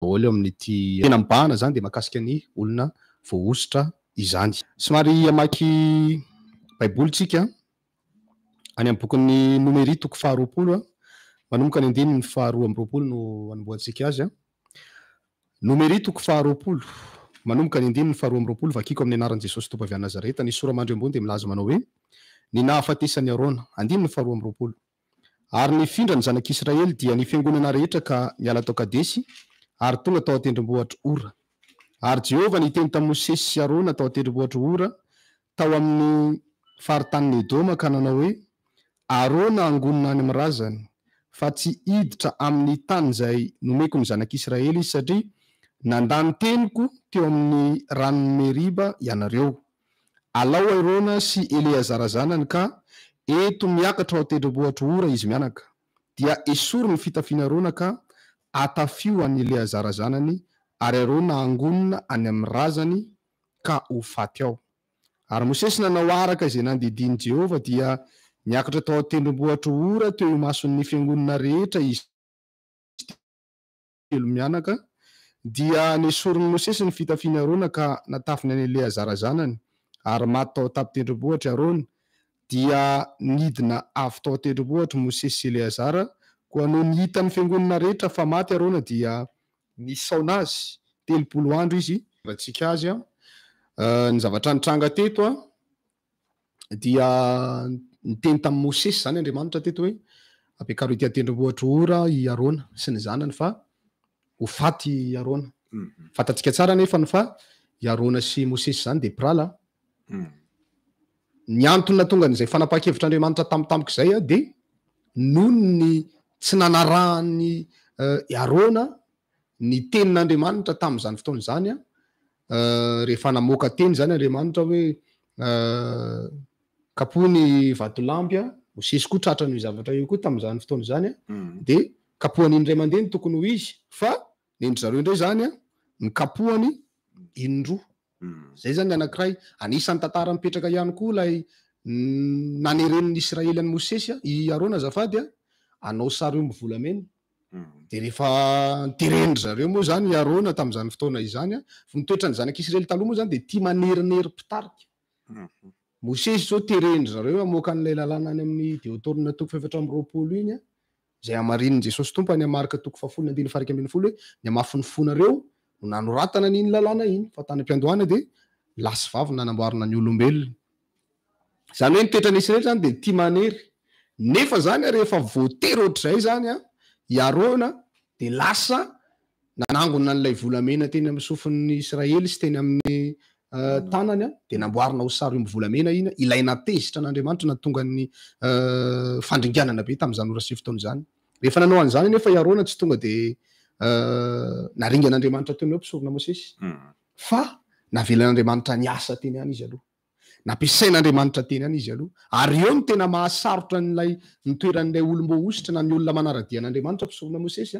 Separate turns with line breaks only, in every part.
olo amin'ity tena mibahana zany de makasika ny olona voaositra izany. Somary amaky baiboly tsika any amin'ny bokin'ny Nomery toko 20 manomboka ny 2:20 no anombohantsika azy. Nomery toko 20 manomboka ny 2:20 vakiko amin'ny anaran'i Jesosy Tompo avy any Nazareta. Ny sora mandry ambony de milaza manao hoe ny nahafatesany Arona 2:20 ary nifindra ny zanak'Israely dia ny fiangonana rehetra ka miala tao Kadesy ary tonga tao atendrombohitra Ora. Ary Jehovah niteny tamin'ny Mosesy sy Arona tao atendrombohitra Ora tao amin'ny faritanin'ny Edoma ka nanao hoe Arona angonina any amin'ny razany fa tsy hiditra amin'ny tany izay nomeko ny zanak'Israely izy satria nandany teniko teo amin'ny ranon'ny Meriba ianareo. Alao Arona sy Eleazara zanany ka eto miakatra ao atendrombohitra Ora izy mianaka. Dia esory ny fitafiana Arona ka atafio an'ny Eleazara zanany ary Arona angonina any amin'ny razany ka ho faty ao. Ary Mosesy nanao araka izay nandidiny Jehovah dia niakatra tao atendrombohitra Ora teo imason'ny fiangonana rehetra izy telo mianaka. Dia nesorin'ny Mosesy ny fitafiana Arona ka natafiny any Eleazara zanany ary maty tao tapitendrombohitra Arona. Dia nidina avy tao atendrombohitra Mosesy sy Eleazara koa no nihitany fiangonana rehetra fa maty Arona dia nisaona azy 30 andro izy ratsika azy ny zavatra nitranga teto dia niteny tamin'ny Mosesy zany Andriamanitra teto hoe ampiakaro ity atendrombohitra Ora i Arona sy ny zanany fa ho faty Arona. Fantatsika tsara nefa ny fa i Arona sy Mosesy zany de prala. Ny antony tonga n'izay fanapakevitran'Andriamanitra tampotampoka izay de noho ny tsy nanarahany Arona ny tenin'Andriamanitra tamin'izany fotoana izany rehefa namoaka teny zany Andriamanitra hoe kapohany vatolampy Mosesy koa tratrany io zavatra io koa tamin'izany fotoana izany de kapohany indray mandeha ny tokony ho izy fa nendry zareo indray zany ny kapohany indroa. Zay zany anankiray anisan'ny tantara mipetraka ihany koa ilay naneren'ny Israely any Mosesy i Arona azafady anao sary omby volamena. De rehefa terendry zareo moa zany i Arona tamin'izany fotoana izany nitoetrany zanak'Israely taloha moa zany de tia manerinery mpitarika. Mosesy zao terendry zareo amoaka an'ilay lalàna any amin'ny Deotorina toko 7:20 iny zay amarin'ny Jesosy Tompo any marika toko 10:12 hoe ny amafin'ny fonareo no nanoratana n'iny lalàna iny fa tany am-piandohana de lasy vavy nanamboarina ny olombelona. Zany hoe nitoetrany Israely zany de tia manery nefa zany rehefa voatery ohatr'izay zany i Arona de lasa nanangona n'ilay volamena teny amin'ny sofin'ny Israely sy teny amin'ny tanany de namboarina ho sary omby volamena iny ilaina tezitra n'Andriamanitra na tonga ny fandringanana be tamin'izany ora sy fotoana izany. Rehefa nanao an'izany nefa i Arona tsy tonga de naringan'Andriamanitra teny hoe mpisorona Mosesy fa navelan'Andriamanitra niasa teny any izy aloha, nampiasain'Andriamanitra teny any izy aloha ary eo no tena mahasarotra n'ilay nitoeran'ilay olom-boaositra na ny olona manaradian'Andriamanitra mpisorona Mosesy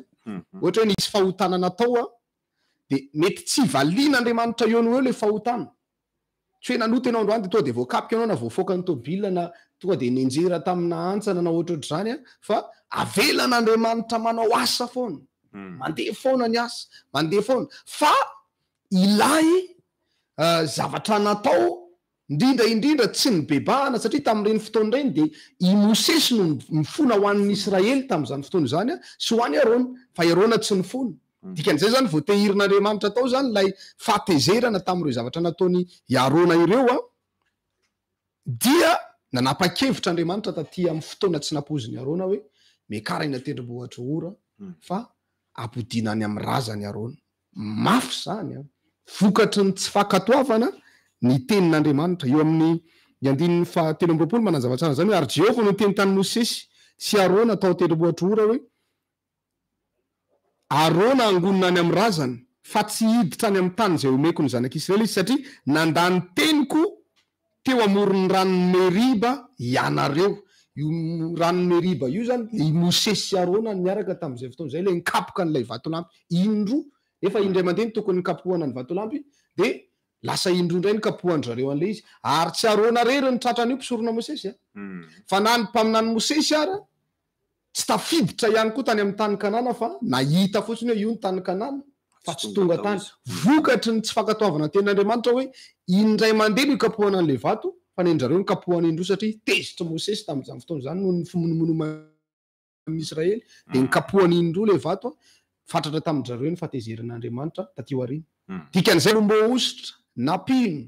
ohatra hoe nisy fahotana natao de mety tsy valian'Andriamanitra eo no eo le fahotana tsy hoe nanoty ianao androany de tonga de voakapika ianao na voafoaka ny tôbila na tonga de nenjera tamina antsana na ohatrohatr'izany fa avelan'Andriamanitra manao asa foana, mandeha foana ny asa, mandeha foana fa ilay zavatra natao indrindra tsy ny bebahana satria tamin'ireny fotoana ireny de i Mosesy no mifona ho an'ny Israely tamin'izany fotoana izany sy ho an'ny Arona fa i Arona tsy nifona. Dikan'izay zany vao tehirin'Andriamanitra tao zany lay fahatezerana tamin'ireo zavatra nataony i Arona ireo dia nanapa-kevitran'Andriamanitra taty amin'ny fotoana tsy nampozin'ny Arona hoe miakara iny atendrombohitra Ora fa ampodiana any amin'ny razany Arona. Mafy zany vokatry ny tsy fankatoavana ny tenin'Andriamanitra eo amin'ny 2:13 manazava tsara zany hoe ary Jehovah no niteny tany Mosesy sy Arona tao atendrombohitra Ora hoe Arona angonina any amin'ny razany fa tsy hiditra any amin'ny tany izay omeko ny zanak'Israely izy satria nandany teniko teo amoron'ny ranon'ny Meriba ianareo. Io ranon'ny Meriba io zany i Mosesy sy Arona niaraka tamin'izay fotoana izay le nikapoka an'ilay vatolampy indroa nefa indray mandeha ny tokony nikapohana ny vatolampy de lasa indroa indray ny kapohany zareo an'ilay izy ary tsy Arona rery ny tratrany io mpisorona Mosesy fa na ny mpaminany Mosesy ara tsy tafiditra ihany koa tany amin'ny tany Kanana fa nahita fotsiny hoe io ny tany Kanana fa tsy tonga tany vokatry ny tsy fankatoavana tenin'Andriamanitra hoe indray mandeha no ikapohana an'le vato fa ny andrareo ny kapohana indro satria tezitra Mosesy tamin'izany fotoana izany noho ny fimonomonona Israely dia nikapohana indro le vato fatratra tamin'ndrareo ny fahatezerin'Andriamanitra taty aoriana. Dikan'izay no mbo ositra nampino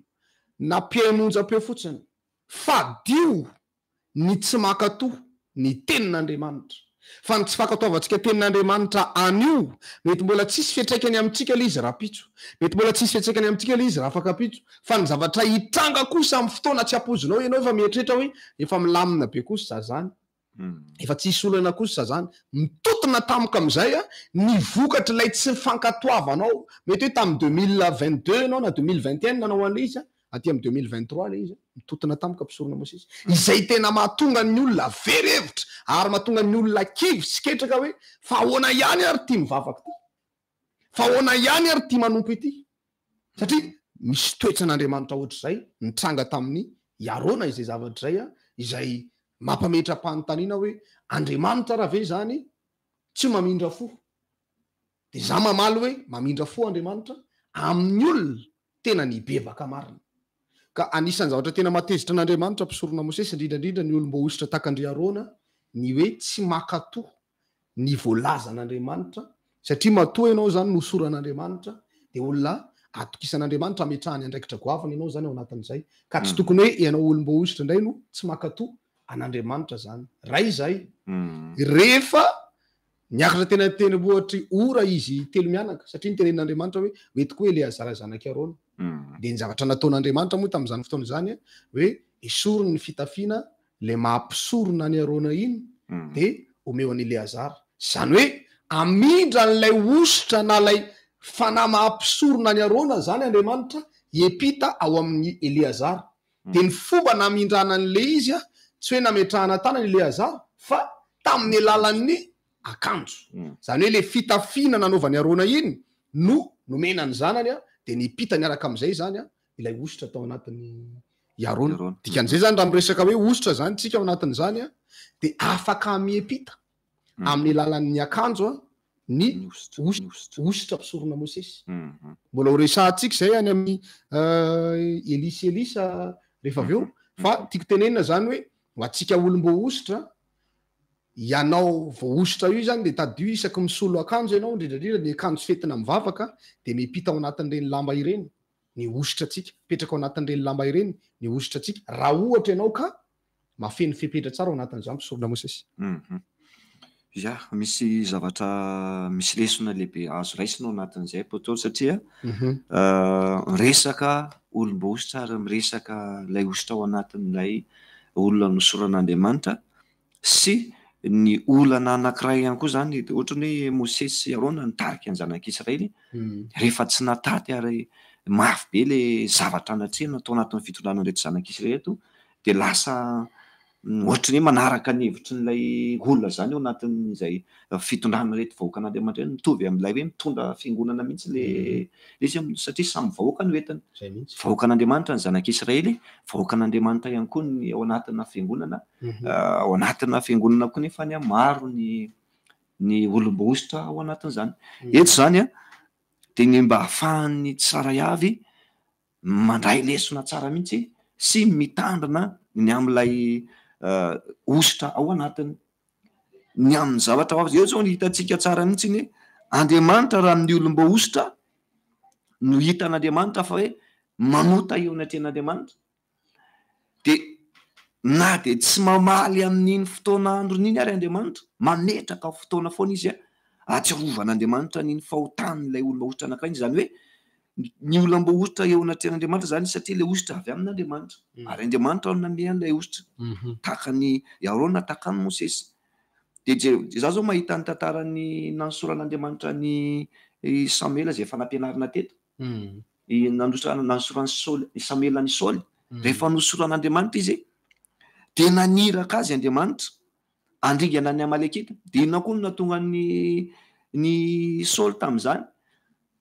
nampihamonjam-peo fotsiny fa dio ny tsy makatoa ny tenin'Andriamanitra fa ny tsy fankatoavantsika tenin'Andriamanitra anio mety mbola tsisy fiantraikany amintsika le izy rapitso, mety mbola tsisy fiantraikany amintsika le izy rafakapitso, fa ny zavatra hitranga kosa amin'ny fotoana tsy ampozinao ianao efa mieritreritra hoe efa milamina be kosa zany efa tsisy olana kosa zany mitotona tamika am'izay ny vokatra ilay tsy fankatoavanao mety hoe tamin'ny 2022 anao na 2021 nanao an'le izy aty amin'ny 2023 le izy mitotona tamika mpisorona Mosesy izay tena mahatonga ny olona verevitra ary mahatonga ny olona kivy sy ketraka hoe fa ahoana ihany ary tia mivavaka ty, fa ahoana ihany ary tia manompo ity, satria misy toetran'Andriamanitra ohatr'izay nitranga tamin'ny Arona izay zavatra izay izay mampametra-panontaniana hoe Andriamanitra raha ve zany tsy mamindra fo, dia za mamaly hoe mamindra fo Andriamanitra amin'ny olona tena ny bebaka marina. Ka anisan'ny zavatra tena matezitra an'Andriamanitra mpisorona Mosesy indrindrandrindra ny olom-bo ositra takandry Arona ny hoe tsy makatoa ny voalazan'Andriamanitra satria matoa ianao zany nosoran'Andriamanitra dia olona atokisan'Andriamanitra ametrahany andraikitra goavana ianao zany ao anatin'izay ka tsy tokony hoe ianao olom-bo ositra indray no tsy makatoa an'Andriamanitra zany ray izay rehefa niakatra tena tenibohatry ora izy telo mianaka satria nitenenin'Andriamanitra hoe oetiko hoe Eleazara zanaky Arona dia ny zavatra nataon'Andriamanitra moa tamin'izany fotoana izany hoe esorony ny fitafiana le mampisorona ny Arona iny dia omeo any Eleazara, zany hoe amindra n'ilay ositra na lay fanahy mampisorona ny Arona zany Andriamanitra hiepita ao amin'ny Eleazara dia ny fomba namindrana an'le izy tsy hoe nametrahana tanany Eleazara fa tamin'ny alalan'ny akanjo, zany hoe le fitafiana nanaovany Arona iny no nomena ny zanany dia nipita niaraka amin'izay zany ilay ositra tao anatin'ny Arona. Dikan'izay zany raha miresaka hoe ositra zany tsika ao anatin'izany dia afaka miepita amin'ny alalan'ny akanjo ny ositra mpisorona Mosesy. Mbola ho resahantsika izay any amin'ny Elisa rehefa avy eo fa tiako tenenina zany hoe ho antsika olom-bo ositra ianao vo ositra io zany dia tadio isaky misolo akanjo ianao indrindrandrindra ny akanjo fetina mivavaka dia mipita ao anatin'ireny lamba ireny ny ositra tsika, petraka ao anatin'ireny lamba ireny ny ositra tsika raha ohatra ianao ka mafeny fepetra tsara ao anatin'izany mpisorona Mosesy.
Ya, misy zavatra misy lesona lehibe azo raisina ao anatin'izay poto satria resaka olom-bo ositra ary miresaka ilay ositra ao anatin'ilay olona nosoran'Andriamanitra sy ny olana anankiray ihany koa zany ohatrany hoe Mosesy sy Arona nitarika ny zanak'Israely rehefa tsy nataty ary mafy be le zavatra anatrehana tao anatin'ny fitondranana rehetra zanak'Israely eto dia lasa ohatrany hoe manaraka ny hevitry n'ilay olona zany ao anatin'izay fitondrana rehetra vahoaka an'Andriamanitra mitovy amin'ilay hoe mitondra fiangonana mihitsy le izy satria samy vahoaka no entiny vahoaka an'Andriamanitra ny zanak'Israely, vahoaka an'Andriamanitra ihany koa ny ao anatina fiangonana ao anatina fiangonana koa nefa ny maro ny olom-bo ositra ao anatin'izany. Eto zany dia ny mba ahafahan'ny tsara avy mandray lesona tsara mihitsy sy mitandrina ny amin'ilay ositra ao anatiny ny amin'ny zavatra ho avy eo zao ny hitantsika tsara mihitsy ny Andriamanitra raha amin'ny olom-bo ositra no hitan'Andriamanitra fa hoe manota eo ny atrehan'Andriamanitra dia na dia tsy mamaly amin'iny fotoana andron'iny ary Andriamanitra mametraka fotoana foana izy atsiarovan'Andriamanitra n'iny fahotan'ilay olom-bo ositra anankiray zany hoe ny olom-bo ositra eo anatrehan'Andriamanitra zany satria ilay ositra avy amin'Andriamanitra ary Andriamanitra no namehan'ilay ositra tahaka ny Arona tahaka ny Mosesy. Dia za zao mahita ny tantaran'ny nansoran'Andriamanitra ny Samuela izay efa nampianarina teto nansorany Samuela ny Saoly rehefa nosoran'Andriamanitra izy dia naniraka azy Andriamanitra andringana ny Amalekita dia inona koa no nahatonga ny Saoly tamin'izany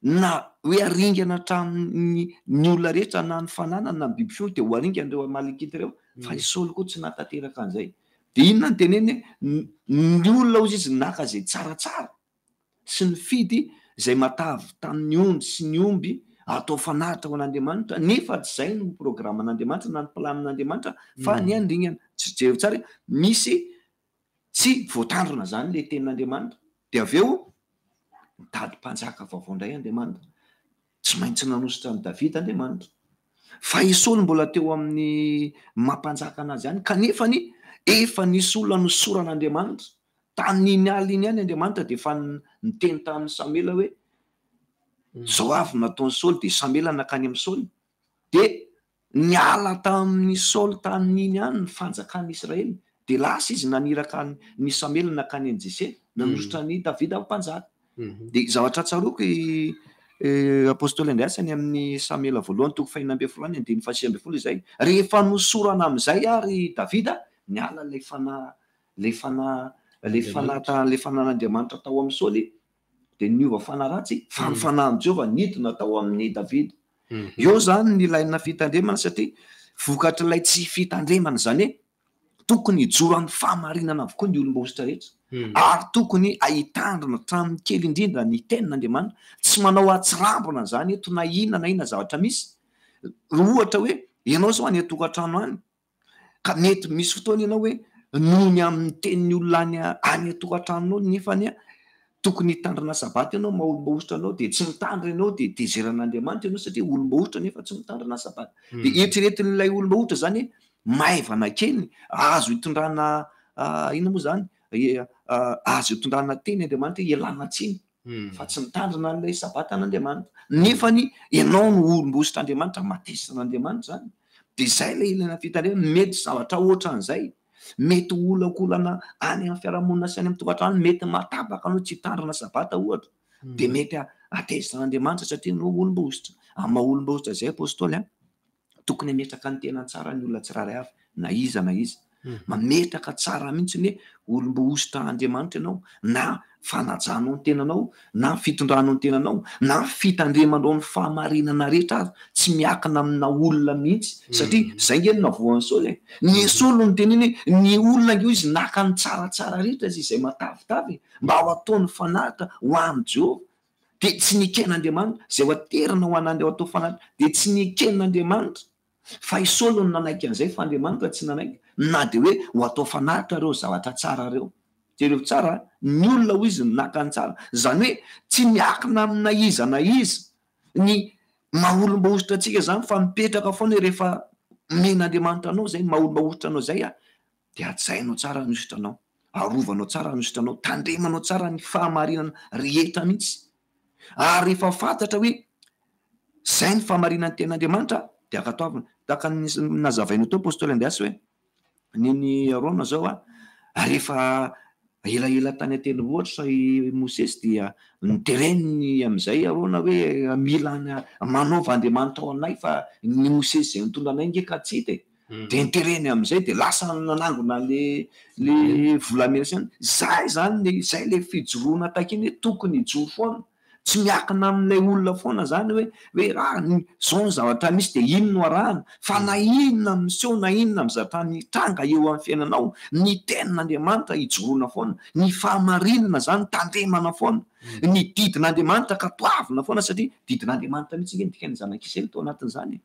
na hoe aringana hatramin'ny olona rehetra na ny fananana na ny biby fioly dia ho aringan'ireo Amalekita ireo fa i Saoly koa tsy natateraka an'izay. Dia inona ny teneny ny olona ozy izy naka izay tsaratsara sy ny fidy izay matavy tamin'ny ondry sy ny omby atao fanaritra ho an'Andriamanitra, nefa tsy zay no programan'Andriamanitra na ny planin'Andriamanitra fa ny andringana. Tsy jery tsara misy tsy voatandrona zany le tenin'Andriamanitra, de avy eo mitady mpanjaka vaovao indray Andriamanitra. Tsy maintsy nanositra ny Davida Andriamanitra, fa Saoly mbola teo amin'ny mampanjaka anazy ihany, kanefany efa nisy olona nosoran'Andriamanitra tamin'iny alina iny ihany Andriamanitra de efa niteny tamin'ny Samela hoe zao avy nataon'ny Saoly, de Samela nakany amin'ny Saoly, de niala tamin'ny Saoly tamin'iny ihany ny fanjakan'ny Israely, de lasa izy naniraka ny Samela nakany any Jese, nanositra ny Davida mpanjaka. De zavatra tsaroako apôstôly Andreasany amin'ny Samela voalohany 4:9 izay, rehefa nosorana amin'izay ary Davida, niala le fanan'Andriamanitra tao amin'ny Saoly, de niova fanaratsy fa ny fanahin'i Jehovah nidina tao amin'ny Davida. Eo zany ny ilaina fitandremana, satria vokatra ilay tsy fitandremana zany hoe tokony hijoro amin'ny fahamarinana avokoa ny olom-bohitra rehetra, ary tokony ahitandrina hatramin'ny kely indrindra ny tenin'Andriamanitra, tsy manao atsirambina zany eto na inona zavatra misy. Ohatra hoe ianao zao any an-tokantrano any, ka mety misy fotoana ianao hoe noho ny amin'ny tenin'ny olona any an-tokantranonao, nefany tokony hitandrina sabata ianao, maha-olom-bohitra anao, de tsy mitandrina ianao de tezeran'Andriamanitra ianao, satria olom-bohitra nefa tsy mitandrina sabata. De eritreretin'ilay olom-bohitra zany maivana kely, azo hitondrana ina moa zany, azo hitondrana teny Andriamanitra ialana tsiny, fa tsy mitandrina an'ilay sabata an'Andriamanitra. Nefany ianao no olom-bohitr'Andriamanitra, matesin'Andriamanitra zany. De zay le ilaina fitandremana. Mety zavatra ohatran'izay, mety olakolana any amin'ny fiarahamonina sy any amin'ny tokantrano, mety matabaka anao tsy hitandrina sabata ohatra, de mety atezan'Andriamanitra satria no olom-bohitra. Amin'ny maha olom-bohitra zay apôstôly, tokony hametraka ny tenany tsara ny olona tsirairay avy, na iza na iza, mametraka tsara mihitsy ny olom-bohitra Andriamanitra ianao, na fanajanao ny tenanao, na fitondranao ny tenanao, na fitandremanao ny fahamarinana rehetra azy, tsy miakina amina olona mihitsy, satria zay nge no navoan'ny Saoly. Ny Saoly no teny iny, ny olona io izy naka ny tsaratsara rehetra izy izay matavitavy mba ho ataony fanaritra ho amin'ny Jehovah, de tsy niken'Andriamanitra zay ho aterina ho an'andeo atao fanaritra, de tsy niken'Andriamanitra fa i Saoly no nanaiky an'izay, fa Andriamanitra tsy nanaiky, na de hoe ho atao fanaritra reo zavatra tsara reo. Jereo tsara, ny olona ho izy naka ny tsara, zany hoe tsy miakina amina iza na iza ny maha olom-bohitra antsika zany, fa mipetraka foana rehefa men'Andriamanitra anao zay, maha olom-bohitra anao zay, de ajainao tsara hanositranao, arovanao tsara hanositranao, tandremanao tsara ny fahamarinana rehetra mihitsy. Ary rehefa fantatra hoe zay ny fahamarinan'ny ten'Andriamanitra, de akatoavina tahaka nazavainao teo apôstôly Andreasy hoe niny Arona zao rehefa elaela tany an-tendrombohitra i Mosesy, dia nitereniny amin'izay Arona hoe mila manaova Andriamanitra ao anay, fa ny Mosesy zay nitondra anay nge ka tsy hita e. De nitereny amin'izay, de lasa nanangona le volamena sy zay le fijoroana takiny, tokony hijoro foana, tsy miakina amin'ilay olona foana zany hoe zao ny zavatra misy de iny no arahana, fa na inona miseho na inona mizatra mitranga eo amin'ny fiainanao, ny tenin'Andriamanitra hijoroana foana, ny fahamarinana zany tandremana foana, ny didin'Andriamanitra ka toavina foana, satria didin'Andriamanitra mihitsy nge dikany zanak'Israely tao anatin'izany.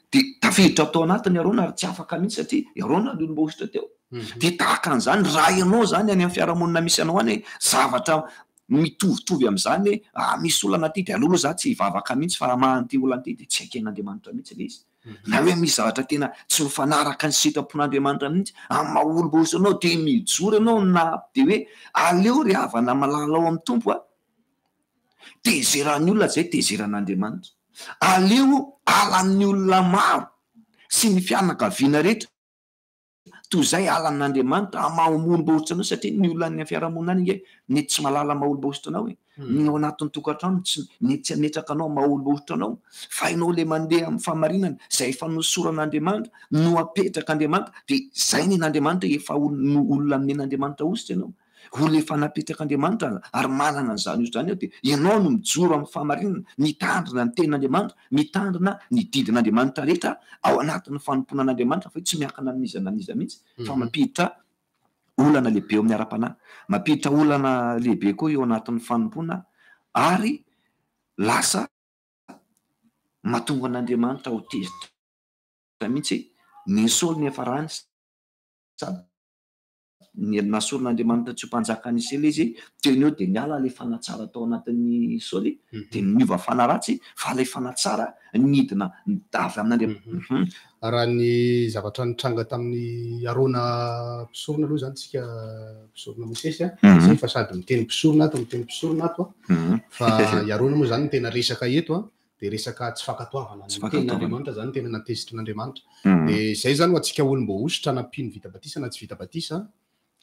De tafiditra tao anatiny Arona ary tsy afaka mihitsy, satria Arona ny olom-bohitra teo. De tahaka an'izany raha ianao zany any amin'ny fiarahamonina misy anao any, zavatra mitovitovy amin'izany hoe misy olana ty, de aleoloha za tsy hivavaka mihitsy fa mahan'ity olana ty, de tsy haken'Andriamanitra mihitsy le izy. Na hoe misy zavatra tena tsy mifanaraka ny sitrapon'Andriamanitra mihitsy amin'ny maha olom-bohitra anao, de mijoro ianao na de hoe aleo ry havana malala ao amin'ny tompo, tezeran'ny olona zay tezeran'Andriamanitra, aleo alan'ny olona maro sy ny fianakaviana rehetra toy izay alan'Andriamanitra maha olom-bohitra anao, satria ny olona any fiarahamonina any nge mety tsy malala maha olom-bohitra anao, ny ao anatin'ny tokantrano mety tsy hametraka anao maha olom-bohitra anao, fa ianao le mandeha amin'ny fahamarinana zay efa nosoran'Andriamanitra no apetraka Andriamanitra, de zay nen'Andriamanitra efa olona men'Andriamanitra ositra ianao, olona efa napetraka Andriamanitra ary manana an'izany ositra zany, de ianao no mijoro amin'ny fahamarinana, mitandrina ny tenin'Andriamanitra, mitandrina ny didin'Andriamanitra rehetra ao anatin'ny fanomponan'Andriamanitra, fa tsy miakina amin'iza na n'iza mihitsy, fa mampiditra olana lehibe ao amin'ny ara-panahy, mampiditra olana lehibe koa eo anatin'ny fanompona ary lasa mahatonga an'Andriamanitra ho tezitra mihitsy ny Saoly ny efa rany sady na Saolin'Andriamanitra tsy ho mpanjaka Israely izy teo eo dia niala ilay fanatsara tao anatin'ny Saoly dia niova fanaratsy fa ilay fanatsara nidina davy amin'Andriamanitra.
Raha ny zavatra nitranga tamin'ny Arona mpisorona aloha zany tsika mpisorona Mosesy zay fa sady miteny mpisorona ato miteny mpisorona ato fa Arona moa zany tena resaka eto dia resaka tsy fankatoavana ny tenin'Andriamanitra zany tena natezitra n'Andriamanitra dia zay zany ho antsika olom-bo ositra nampino vita batisa na tsy vita batisa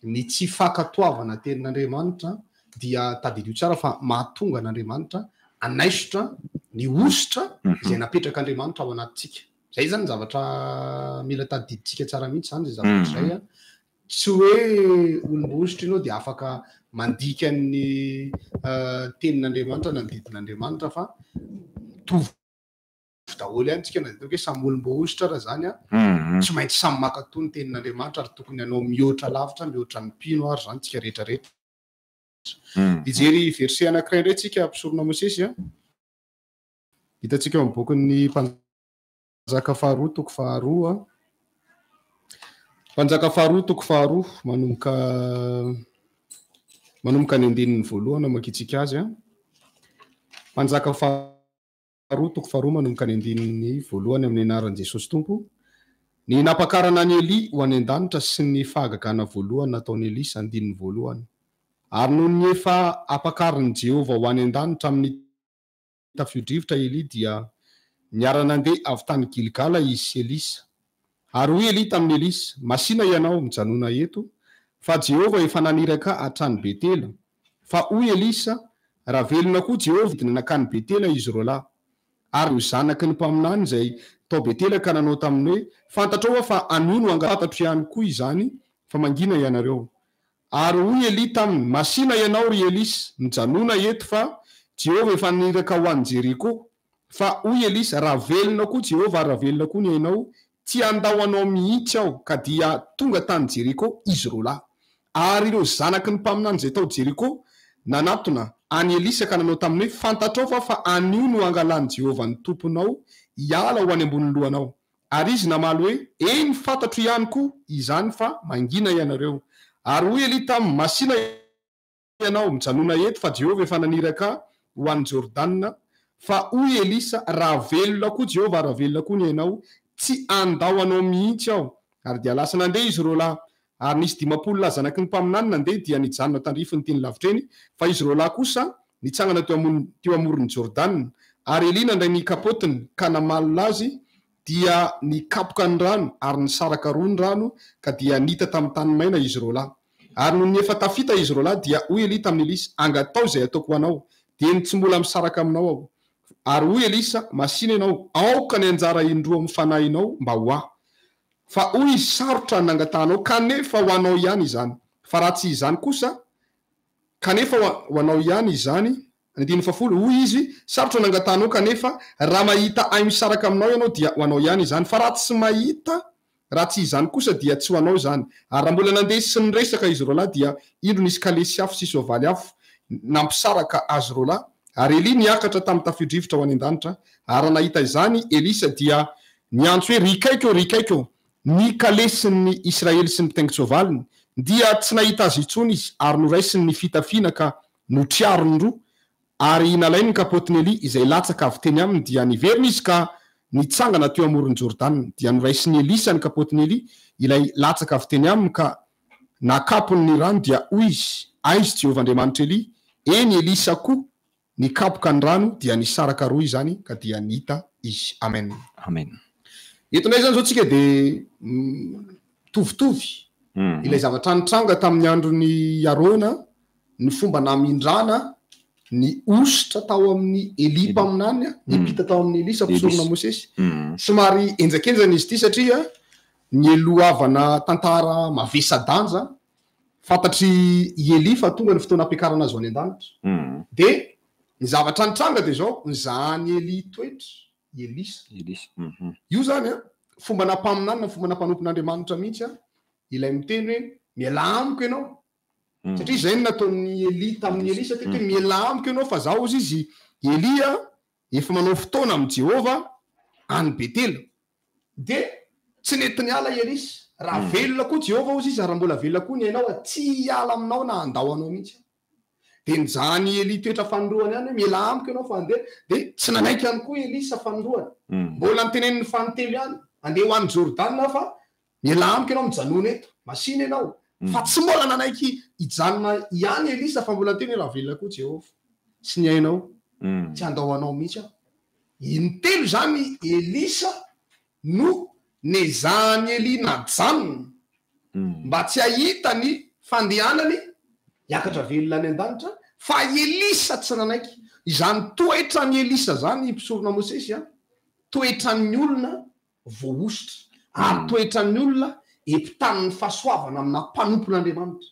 ny tsy fankatoavana tenin'Andriamanitra dia tadidio tsara fa mahatonga n'Andriamanitra anaisotra ny ositra izay napetraka Andriamanitra ao anatintsika. Zay zany zavatra mila tadiditsika tsara mihitsy zany zay zavatra zay tsy hoe olom-bo ositra ianao dia afaka mandika ny tenin'Andriamanitra na ny didin'Andriamanitra fa mitovy daholo ihany tsika na hoe samy olom-bo ositra raha zany tsy maintsy samy makatò ny tenin'Andriamanitra ary tokony ianao mihoatra lavitra mihoatra ny mpino ary zany tsika rehetrarehetra. Ijery verset anankiray indray tsika mpisorona Mosesy hitantsika eo amin'ny bokin'ny Mpanjaka faharoa toko faharoa Mpanjaka faharoa toko faharoa manomboka ny andinin'ny voalohany makitsika azy Mpanjaka faharoa toko faharoa manomboka ny andinin'ny voalohany amin'ny anaran'i Jesosy Tompo. Ny napakarana ny Eli ho any an-danitra sy ny fahagagana voalohany nataon'ny Elisa andinin'ny voalohany. Ary noho ny efa apakarin'i Jehovah ho any an-danitra amin'ny tafio-drivotra Eli dia niara-nandeha avy tany Gilgala izy sy Elisa. Ary hoy Eli tamin'ny Elisa, masina ianao mijanona eto, fa Jehovah efa naniraka hatrany Betela. Fa hoy Elisa, raha velona koa Jehovah dia nakany Betela izy roalahy. Ary ho zanaky ny mpaminany izay tao Betela ka nanao taminy hoe, fantatrao fa anono fantatro ihany koa izany fa mangina ianareo. Ary hoy Eli taminy, masina ianao ry Elisa, mijanona eto fa Jehovah efa naniraka ho an'i Jeriko. Fa hoy Elisa, raha velona koa Jehovah, raha velona koa ny hainao, tsy andao anao mihitsy aho ka dia tonga tany Jeriko izy roalahy. Ary ireo zanaky ny mpaminany izay tao Jeriko nanatona any Elisa ka nanao taminy hoe, fantatrao fa anio no angalany Jehovah ny tomponao hiala ho any ambony lohanao. Ary izy namaly hoe, eny fantatro ihany koa izany fa mangina ianareo. Ary hoy Eli taminy, masina ianao mijanona eto fa Jehovah efa naniraka ho an'ny Jordanina. Fa hoy Elisa, raha velona koa Jehovah, raha velona koa ny hainao, tsy andao anao mihitsy aho. Ary dia lasa nandeha izy roalahy. Ary nisy 50 zanaky ny mpaminany nandeha dia nijanona tandrify ny teny lavitreny. Fa izy roalahy kosa nitsangana teo amoron'ny Jordanina. Ary Eli nandray ny kapotiny ka namalina azy dia nikapoka ny rano ary nisaraka roa ny rano ka dia nita tamin'ny tany maina izy roalahy. Ary noho ny efa tafita izy roalahy dia hoy Eli tamin'ny Elisa, angatao izay ataoko anao dia ny tsy mbola misaraka aminao aho. Ary hoy Elisa, masina ianao, aoka ny anjara indroa amin'ny fanahinao mba ho ahy. Fa hoy izy, sarotra nangatanao kanefa ho anao ihany izany. Fa raha tsy izany kosa kanefa ho anao ihany izany. 10 hoy izy, sarotra nangatanao kanefa raha mahita ay misaraka aminao ianao dia ho anao ihany izany. Fa raha tsy mahita, raha tsy izany kosa dia tsy ho anao izany. Ary raha mbola nandeha sy niresaka izy roalahy dia indro nisy kalesy afo sy soavaly afo nampisaraka azy roalahy. Ary Eli niakatra tamin'ny tafio-drivotra ho any an-danitra. Ary nahita izany Elisa dia niantso hoe, rikaiko ny kalesin'ny Israely sy ny mpitaingin-tsoavaliny dia tsy nahita azy intsony izy ary noraisiny ny fitafiana ka notriarony roa. Ary nalainy ny kapotiny Eli izay latsaka avy teny aminy dia niverina izy ka nitsangana teo amoron'ny Jordanina. Dia noraisiny Elisa ny kapotiny Eli ilay latsaka avy teny aminy ka nakapony ny rano dia hoy izy, aizy Jehovah Andriamanitra Eli, eny Elisa koa nikapoka ny rano dia nisaraka roa izany ka dia nita izy. Amen.
Amen.
Etonay zany zao tsika dia tovitovy ilay zavatra nitranga tamin'ny andron'ny Arona, ny fomba namindrana ny ositra tao amin'ny Eli mpaminany, nipita tao amin'ny Elisa mpisorona Mosesy. Somary enjakenjana izy ity satria ny elohavana tantara mavesa-danja fantatry Eli fa tonga ny fotoana ampiakarana azy ho any an-danitra. Dia ny zavatra nitranga dia zao nyzany Eli toetra Elisa. Io zany fomba nampaminany na fomba nampanopin'Andriamanitra mihitsy ilay miteny hoe miala amiko ianao satria zay nataon'ny Eli tamin'ny Elisa teto hoe miala amiko ianao fa zaho ozy izy Elia efa manao fotoana amin'ny Jehova any Betela de tsy nety niala Elisa raha velona koa Jehova ozy izy raha mbola velona koa ny ainao tsy hiala aminao na andao anao mihitsy de nijany Eli toetra fanondroany ihany hoe miala amiko ianao fa andeha de tsy nanaiky ihany koa Elisa fanondroany mbola niteneniny fanontelo ihany andeha ho any Jordana fa miala amiko ianao mijanona eto masina ianao fa tsy mbola nanaiky hijanona ihany Elisa fa mbola teny raha velona koa Jehova sy ny ainao tsy andao anao mihitsy aho intelo zany Elisa no nezahany Eli najanona mba tsy hahita ny fandehanany hiakatra velona any an-danitra fa Elisa tsy nanaiky izany toetra ny Elisa zany mpisorona Mosesy toetran'ny olona voaositra ary toetran'ny olona epitany ny fahasoavana amina mpanompon'Andriamanitra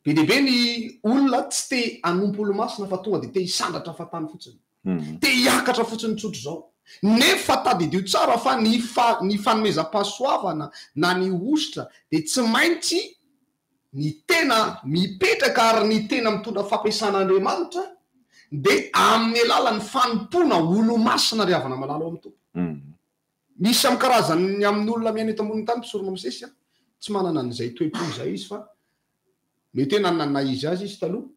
be deaibe ny olona tsy te hanompo olo-masina fa tonga de te hisandratra fatany fotsiny te hiakatra fotsiny tsotro zao nefa tadidio tsara fa ny fanomezam-pahasoavana na ny ositra de tsy maintsy ny tena mipetraka ary ny tena mitondra fampiasan'Andriamanitra de amin'ny alalan'ny fanompona olo-masina ry havana malala ao amin'ny tompo misy amin'ny karazany amin'ny olona miaina eto ambony tany mpisorona Mosesy tsy manana an'izay toepo izay izy fa mety hoe nanana izy azy izy taloha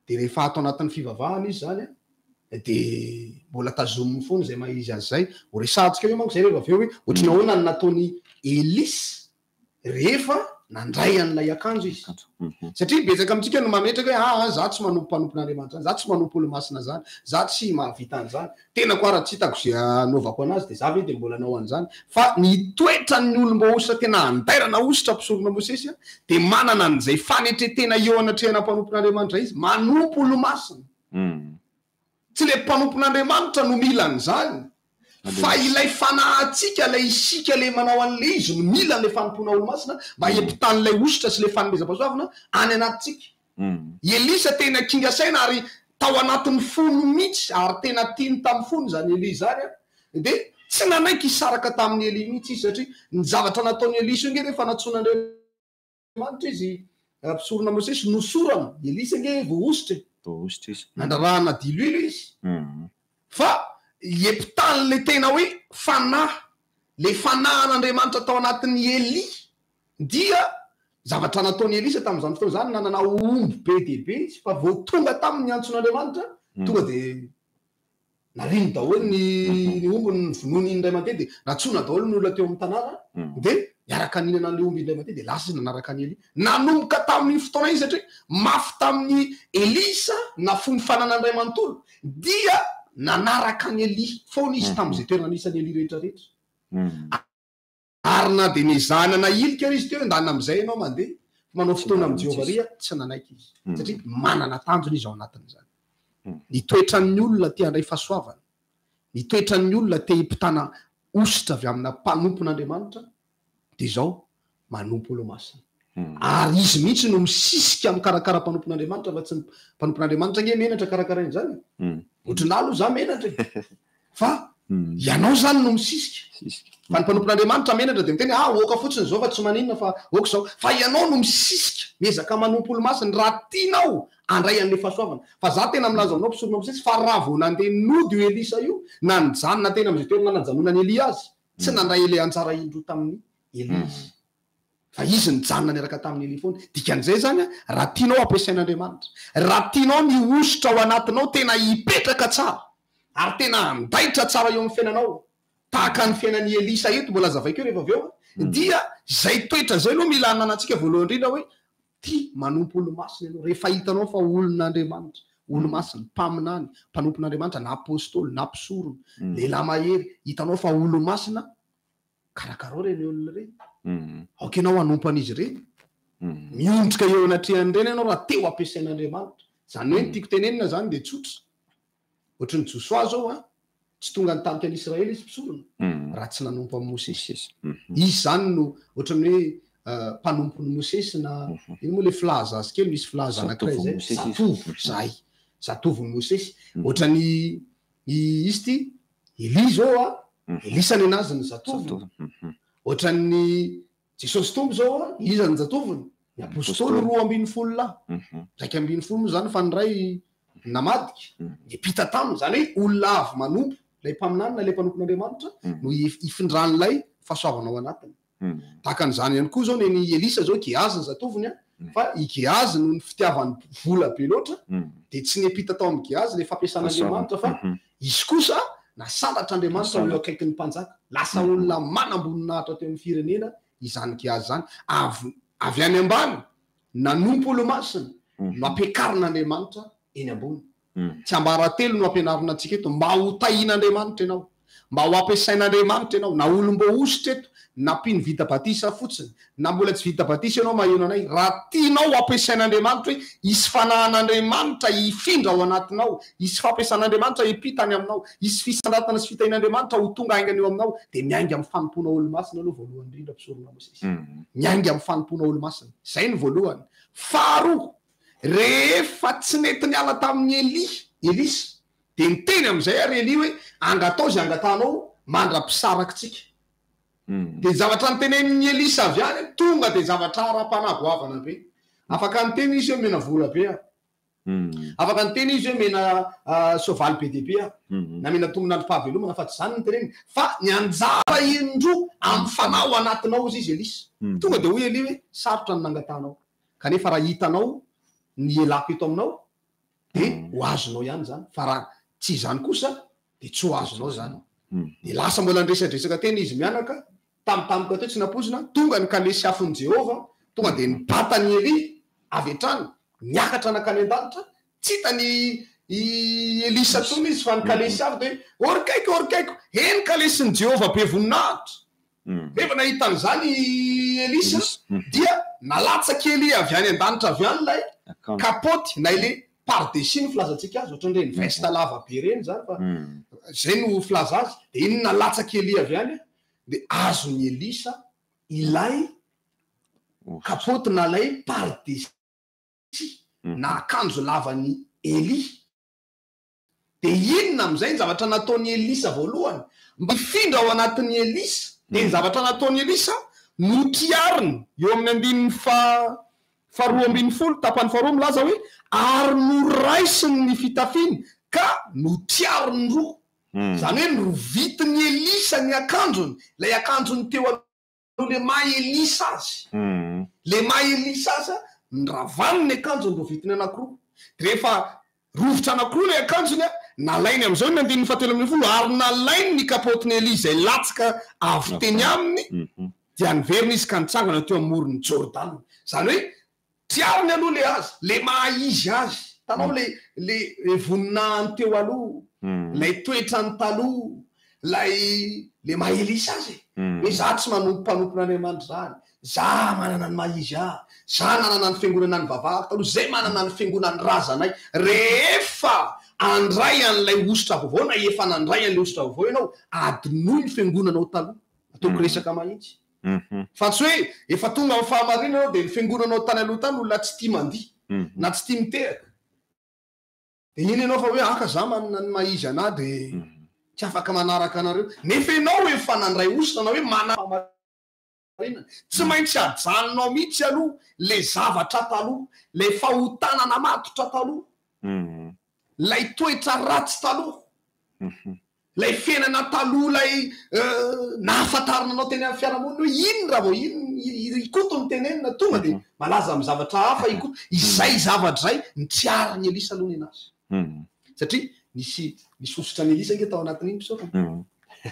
de rehefa ato anatin'ny fivavahana izy zany de mbola tazominy foana zay maha izy azy zay ho resantsika eo manko zay rehefa avy eo hoe ohatrany ahoana ny nataony Elisa rehefa nandray an'ilay akanjo izy satria betsaka amintsika no mametraka hoe za tsy manompo mpanompon'Andriamanitra zany za tsy manompo olo-masina zany za tsy mahavita an'izany tena ko ara tsy hitako zay anaovako anazy de za ve de mbola anao an'izany fa ny toetran'ny olom-ba ositra tena andairana ositra mpisorona Mosesy de manana an'izay fanetretena eo anatrehana mpanompon'Andriamanitra izy manompo olo-masina tsy le mpanompon'Andriamanitra no mila an'izany fa ilay fanahatsika lay isika le manao an'le izy no mila an'le fanompona olo-masina mba hiampitan'lay ositra sy le fanomezam-pahasoavana any anatsika Elisa tena kingasaina ary tao anatin'ny fony mihitsy ary tena tiany tamin'ny fony zany Eli zany de tsy nanaiky hisaraka tamin'ny Eli mihitsy izy satria ny zavatra nataon'ny Elisa nge rehefa natsoan'Andriamanitra izy mpisorona Mosesy nosorana Elisa nge voositra nandrarahana diloilo izy fa epitany le tena hoe fanahy le fanahan'Andriamanitra tao anatin'ny Eli dia zavatra nataon'ny Elisa tamin'izany fotoana zany nanana omby be deaibe izy fa vao tonga tamin'ny antson'Andriamanitra tonga de nariny daholo ny omby ny vonoany indray mandeha de natsona daholo ny olona teo amin'ny tanàna de miaraka ninana an'le omby indray mandeha de lasa izy nanaraka any Eli nanomboka tamin'ny fotoana izy satria mafy tamin'ny Elisa na fony fananan'ray manontolo dia nanaraka ny Eli foana izy tamin'izay toerana anisan'ny Eli rehetrarehetra ary na de nizanana ilika izy teo endana am'izay ianao mandeha manao fotoana amin'ny Jehovaria tsy nanaiky izy satria manana tanjona izy ao anatin'izany ny toetran'ny olona te handray fahasoavana ny toetran'ny olona te hipitana ositra avy amina mpanompon'Andriamanitra de zao manompo olo-masina ary izy mihitsy no misisika amin'ny karakara mpanompon'Andriamanitra fa tsy mpanompon'Andriamanitra nge menatra karakarainy zany ohatrinalo za menatra fa ianao zany no misisika fa ny mpanompon'Andriamanitra menatra de miteny oka fotsiny zao fa tsy maninona fa oka zao fa ianao no misisika miezaka manompo olo-masina raha tianao andray an'le fahasoavana fa za tena milaza aminao mpisorona Mosesy fa raha vao nandeha nody io Elisa io na nijanona tena am'izay toerana najanonany Eli azy tsy nandray ele anjara indro tamin'ny Eli fa izy nijanona niaraka tamin'ny Eli foana dikan'izay zany raha tianao ampiasain'Andriamanitra raha tianao ny ositra ao anatinao tena hipetraka tsara ary tena andaitra tsara eo amin'ny fiainanao tahaka ny fiainan'ny Elisa eto mbola zavaikeo rehefa avy eo dia zay toetra zay aloha mila ananantsika voalohany indrindra hoe ty manompo olo-masina ianao rehefa hitanao fa olon'Andriamanitra olo-masina mpaminany mpanompon'Andriamanitra na apôstôly na mpisorona lehilahy mahery hitanao fa olo-masina karakarao reny olona reny aoka ianao hanompo an'izy reny miondrika eo anatrehan'ny reny ianao raha teo ampiasain'Andriamanitra zany hoe ny tiako tenenina zany de tsotra ohatry ny Josoa zao tsy tonga ny tany an'Israely izy mpisorona raha tsy nanompo amin'ny Mosesy izy zany no ohatran'ny hoe mpanompon'ny Mosesy na ino moa le filaza azy kely misy filaza anankiray zay zatovon'ny Mosesy ohatran'ny izy ty Eli zao Elisa ny anazy ny zatovony ohatran'ny Jesosy tombo zao iza ny zatovony ny apôstôly 2 lahy raiky 2 moa zany fa ny ray namadika nipita taminy zany hoe olona avy manompo lay mpaminanina lay mpanompon'Andriamanitra no ifindran'ilay fahasoavana ao anatiny tahaka an'izany ihany koa zao ny Elisa zao Gehazy ny zatoviny fa i Gehazy no ny fitiavany vola be loatra de tsy nipita tao amin'ny Gehazy le fampiasan'Andriamanitra fa izy kosa nasandratr'Andriamanitra eo akaikin'ny mpanjaka lasa olona manamboninahitra teo amin'ny firenena izany Gehazy zany avy any ambany nanompo olo-masina no ampiakarin'Andriamanitra eny ambony tsy ambaratelo no ampianarina antsika eto mba ho tahin'Andriamanitra ianao mba ho ampiasain'Andriamanitra ianao na olo mbo ositra eto napiny vita batisa fotsiny na mbola tsy vita batisa ianao maheno anay raha tianao ampiasain'Andriamanitra hoe isy fanahan'Andriamanitra hifindra ao anatinao isy fampiasan'Andriamanitra hipitany aminao isy fisandrantana sy fitahin'Andriamanitra ho tonga aingany eo aminao de miainga amin'ny fanompona olo-masina aloha voalohany indrindra mpisorona Mosesy miainga amin'ny fanompona olo-masina zay ny voalohany faharoa rehefa tsy nety niala tamin'ny Elisa de niteny am'izay ary Eli hoe angatao zay angatanao mandra-pisarakytsika de zavatra nitenenin'ny Elisa avy any tonga de zavatra ara-panagoavana be afaka niteny izy hoe mena vola be afaka niteny izy hoe mena soavaly be deabe na mena tombon'androm-pahavelomana fa tsy zany niteneny fa ny anjara indroa amin'ny fanao anatinao izy Elisa tonga de hoy Eli hoe sarotra ny nangatanao kanefa raha hitanao ny elako eto aminao de ho azonao ihany zany fa raha tsy zany kosa de tsy ho azonao zany de lasa mbola nresadresaka teny izy mianaka tamtamika teo tsy napozina tonga ny kalesy afon'i Jehova tonga de nibatany Eli avy hatrany niakatra nakany an-danitra tsy hitany Elisa tony izy fa ny kalesy avy de orikaiko eny kalesin'ny Jehova be voninahitra rehefa nahitan'izany Elisa dia nalatsaky Eli avy any an-danitra avy any lay kapoty na ile pardessus ny filazantsika azy ohatran'ireny ny veste lava be reny zany fa zay no filaza azy de iny nalatsaky Eli avy any de azony Elisa ilay kapoty na lay pardessus na akanjo lavany Eli de inona am'izay ny zavatra nataony Elisa voalohany mba hifindra ao anatin'ny Elisa de ny zavatra nataony Elisa notiariny eo amin'ny andininy faharoa ambin'ny folo tapany faharoa milaza hoe ary noraisiny ny fitafiny ka notiariny roa zany hoe novitiny Elisa ny akanjony lay akanjony teo aloha le maha Elisa azy le maha Elisa azy nravaniny akanjony rovitiny anakiroa de rehefa rovitra anakiroa le akanjony nalainy am'izao ny andininy fahatelo ambin'ny folo ary nalainy ny kapotiny Elisa latsaka avy teny aminy dia niverina izy ka nitsangana teo amorony Jordan zany hoe tiariny aloha le azy le maha izy azy tanao le voninahiny teo aloha lay toetrany taloha lay le maha Elisa azy hoe za tsy manompon'Andriamanitra zany za manana ny maha izy za nanana ny fiangonana ny vavahako taloha zay manana ny fiangonany razanay rehefa andray an'lay ositra vaovao na efa nandray an'lay ositra vaovao ianao adinoy ny fiangonanao taloha ataoko resaka mahitsy fa tsy hoe efa tonga amin'ny fahamarinana anao de ny fiangonanao tany aloha tany olona tsy tia mandiha na tsy tia miteraka de iny ianao fa hoe aka za manana ny mahizy ana de tsy afaka manaraka anareo nefa ianao efa nandray ositra na hoe manafahamarinana tsy maintsy ajanonao mihitsy aloha le zavatra taloha le fahotanana matotra taloha lay toetra ratsy taloha lay fiainana taloha lay nahafantarina anao teny amin'ny fiarahamonina hoe iny raha vao iny ikoto ny tenenina tonga de malaza amin'ny zavatra hafa ikoto izay zavatra zay nitiariny Elisa aloha ny anazy satria nisy osotrany Elisa nge tao anatin'iny mpisaorana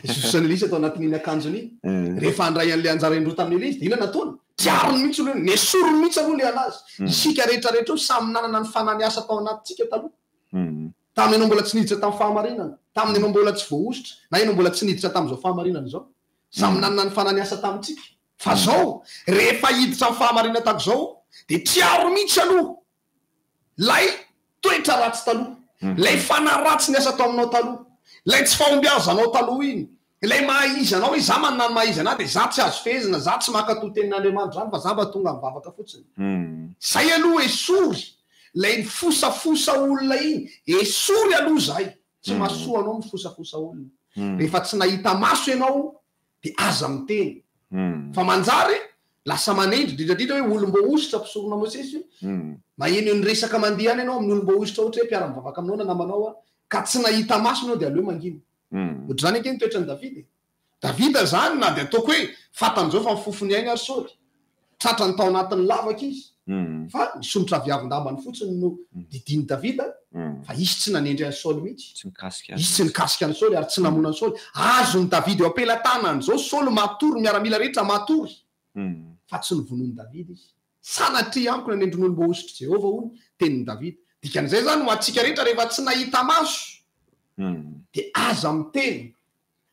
nisy osotrany Elisa tao anatin'iny akanjony iny rehefa andray an'le anjara indroa tamin'ny Elisa de ina nataony tiariny mihitsy aloha nesorony mihitsy aloha le anazy isika rehetrarehetra io samy nanana ny fananiasa tao anatintsika taloha tamin'ny anao mbola tsy niditra tamin'ny fahamarinana tamin'ny anao mbola tsy voaositra na ianao mbola tsy niditra tamin'izao fahamarinana zao samy nanana ny fananiasa tamintsika fa zao rehefa hiditra amin'ny fahamarinana tahako zao de tiaro mihitsy aloha lay toetra ratsy taloha lay fanaratsy ny asa tao aminao taloha lay tsy fahombiazanao taloha iny lay mahaizanao hoe za manana ny mahaizana de za tsy azo fehezina za tsy makatoa tenin'Andriamanitra zany fa za mba tonga mivavaka fotsiny zay aloha esory lay fosafosa olona iny esory aloha zay tsy masoa anao mifosafosa olona rehefa tsy nahita maso ianao de aza miteny fa manjary lasa manendry dridradrindra hoe olom-bo ositra mpisorona Mosesy maheno ny resaka mandeha any ianao amin'ny olom-bo ositra ohatra hoe mpiara-mivavaka aminao na namanao ka tsy nahita maso anao dia aleo mangina ohatra zany akeny toetra ny Davida zany na dia ataoko hoe fatan'izao fa mifofony aigna ary Saoly tratra ny tao anatin'ny lavaka izy fa nisolotra viavin-dambany fotsiny no didiny Davida fa izy tsy nanendry any Saoly mihitsy izy tsy nikasika any Saoly ary tsy namona any Saoly azony Davida eo ampelantanany zao Saoly matory miaramila rehetra matory fa tsy nivonony Davida izy sanatria amiko nanendrin'olom-bo ositra Jehova hono tenin'ny Davida dikan'izay zany ho antsika rehetra rehefa tsy nahita maso dia aza miteny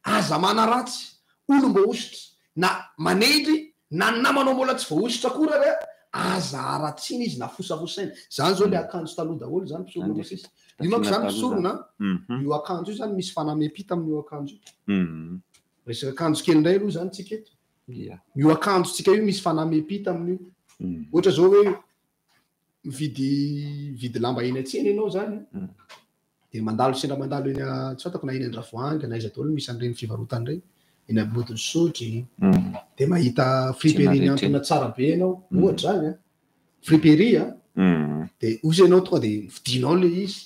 aza manaratsy olom-bo ositra na manendry na namanao mbola tsy voaositra koa re aza aratsiny izy na fosafosaina zany zao le akanjo taloha daholo zany mpisorona Mosesy io manko zany mpisorona io akanjo io zany misy fanamepita amin'io akanjo resaka akanjo kely indray aloha zany tsika eto io akanjo tsika io misy fanamepita amin'io ohatra zao hoe mividy lamba eny an-tsena ianao zany dia mandalo sendra mandalo eny tsy fatako na eny Andravoahangy na iza daholo misy an'ireny fivarotana ireny eny Ambodiny Sotry dia mahita friperie antona tsara be ianao ohatra zany friperie dia ozy ianao tonga dia vidinao le izy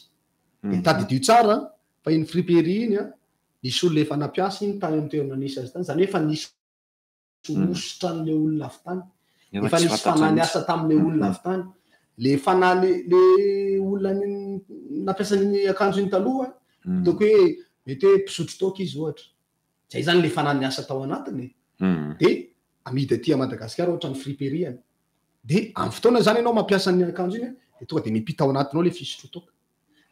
dia tadidio tsara fa iny friperie iny nisy olona efa nampiasa iny tany amin'ny toerana nisy azy tany zany hoe efa nisy ositra an'le olona avy tany efa nisy fanahy niasa tamin'le olona avy tany le fanahy le olona nampiasan'iny akanjo iny taloha ataoko hoe mety hoe mpisotro toaka izy ohatra zay zany le fanahy niasa tao anatiny dia amidy aty a Madagasikara ohatra ny friperiany dia amin'ny fotoana zany ianao mampiasa ny akanjo iny dia tonga dia mipita ao anatinao le fisotro toaka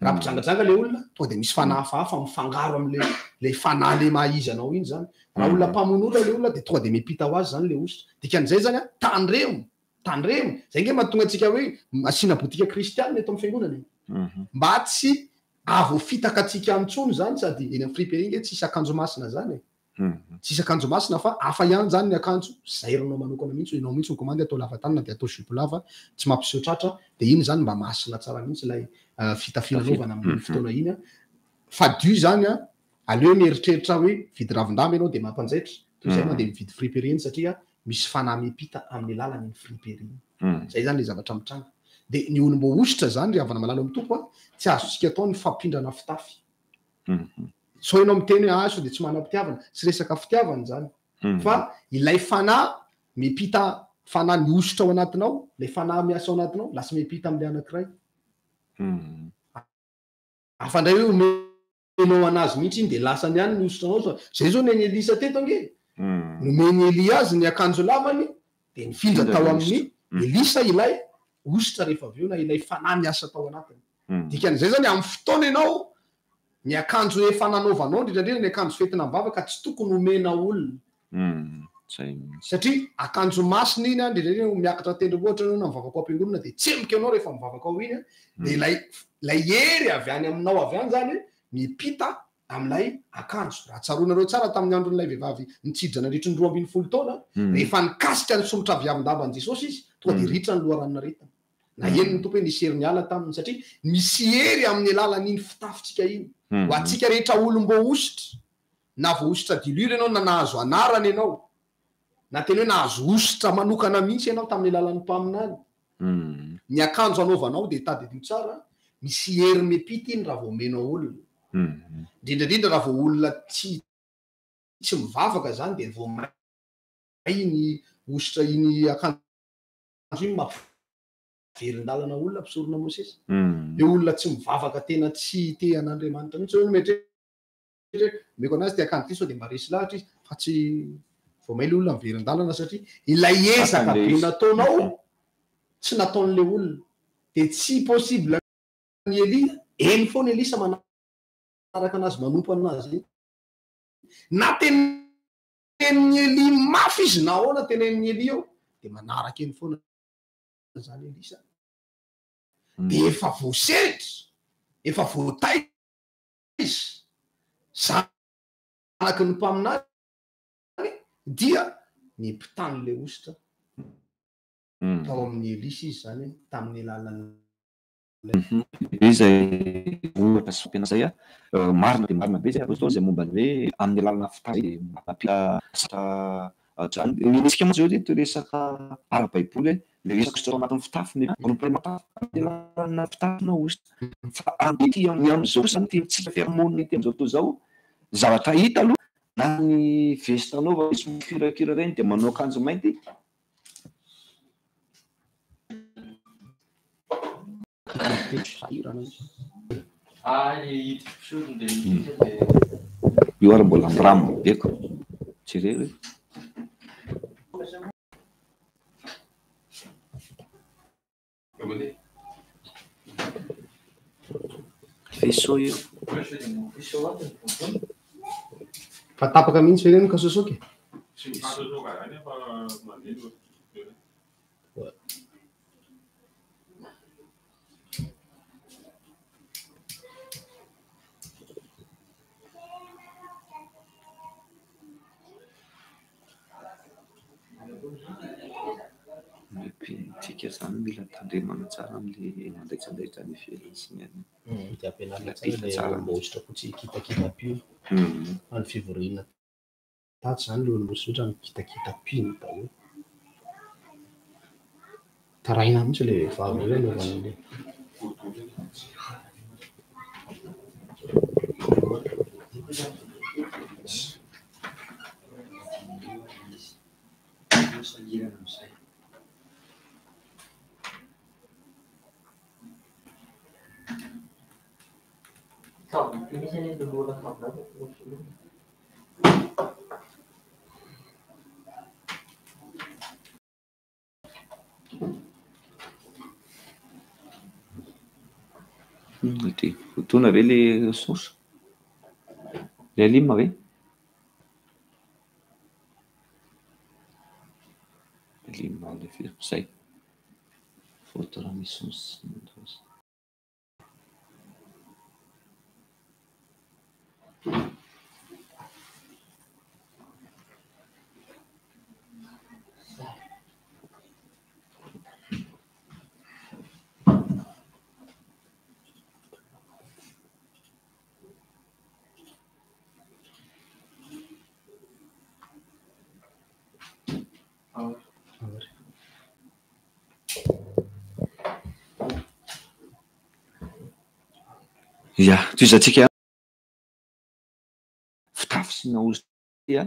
raha mpijangajanga le olona tonga dia misy fanahy hafahafa mifangaro am'le fanahy le mahizanao iny zany raha olona mpamonoana le olona dia tonga dia mipita ho azy zany le ositra dikan'izay zany tandremo zay nge mahatonga antsika hoe asiana botika kristianina eto amin'ny fiangonana mba tsy avoafitaka antsika amintsony zany sady eny amin'ny friperie nge tsisy akanjo masina zany tsisy akanjo masina fa hafa ihany zany ny akanjo zairinao manokana mihitsy ianao mihitsy nykomandy atao lava tanana dia atao jupe lava tsy mampiseho tratra dia iny zany mba masina tsara mihitsy ilay fitafianaovana amin'ny fotoana iny fa du zany aleo mieritreritra hoe vidy ravin-damba ianao dia mampanjaitra toy izay mandeha mividy friperie iny satria misy fanahy mipita amin'ny lalany ny friperie zay zany le zavatra mitranga dia ny olom-bo ositra zany ry havana malala amin'ny tompo tsy azontsika atao ny fampindrana fitafy so ianao miteny hoe aso dia tsy manam-pitiavana tsy resaka fitiavana zany fa ilay fanahy mipita fanahy ny ositra ao anatinao lay fanahy miasa ao anatinao lasa mipita amin'le anankiray afandray hoe omenao anazy mihitsy iny dia lasa ny any ny ositranao zay zao neny Elisa teto ange nomeny Elia azy ny akanjo lavany dia nifindra tao amin'ny Elisa ilay ositra rehefa avy eo na ilay fanahy miasa tao anatiny dikan'izay zany amin'ny fotoana ianao ny akanjo efa nanaovanao indrindrandrindra ny akanjo fetina mivavaka tsy tokony omena olona satria akanjo masina iny indrindrandrindra miakatra tendry ohatra ianao na mivavaka ao am-piangonana dia tsemika ianao rehefa mivavaka ao iny dia lay hery avy any aminao avy any zany mipita amin'ilay akanjo raha tsaroanareo tsara tamin'ny andron'ilay vehivavy nitsidra nandritra ny 12 taona rehefa nikasika ny solotra viavin-dambany Jesosy izy tonga dia ritra ny loharanon'aretana na eny ny tompo hoe nisy hery niala taminy satria misy hery amin'ny alalan'iny fitafitsika iny ho antsika rehetra olom-bo ositra na voositra dilure ianao na nahazo anarana ianao na teny hoe nahazo ositra manokana mihitsy ianao tamin'ny alalan'ny mpaminany ny akanjo anaovanao dia tadidio tsara misy hery mipita iny raha voamenao olona indrindrandrindra raha vao olona tsy mivavaka zany dia vao may iny ositra iny akanjo iny mampiverindalana olona mpisorona Mosesy eo olona tsy mivavaka tena tsy te an'Andriamanitra mihitsy hoe mety meko anazy tia akanjo ty sao dia mba resy lahatra izy fa tsy vao may le olona miverindalana satria ilay ezaka be nataonao tsy nataon'le olona dia tsy possible ny Elia eny foana Elisa manaraka anazy manompo anazy na tenin'ny Elia mafy izy na ahoana tenen'ny Elia eo dia manaraka eny foana zany Elisa dia efa voaseritra efa voataiza zanaky ny mpaminany dia ny mpitany le ositra tao amin'ny Elisa izy zany tamin'ny alalan'ny
izay ohatra sy fampianazay marina dia marina be zay apôstôly zay momba ny hoe amin'ny alalana fitafy mampita satra Nisika mazao reto resaka ara-baiboly le resaka ositra ao anatin'ny fitafy na fitafy na ositra. Fa amity am'izao kosa tsika fiarahamonina ty am'izao tontolo zao, zavatra hita aloha na ny vesta anaova misy mikirakira reny de manao akanjo mainty. Io ary mbola miramo beko jereo faisceau io
fa tapaka mihitsy reny ka sosoky.
Tsika zany mila tandremana tsara am'le mandraitsandraitra ny ivelany sy ny
de ampianarina tsara mba ositra fotsy kitakita-pio any fivoriana tatsy zany leo mositra mikitakita-pino daholo. Taraina mihitsy le vehivavy io anaovan'le
Fotona ve le source? Le lima ve? Lima le zay. Fotora misy source. Ya, toy izantsika fitafy sy na ositra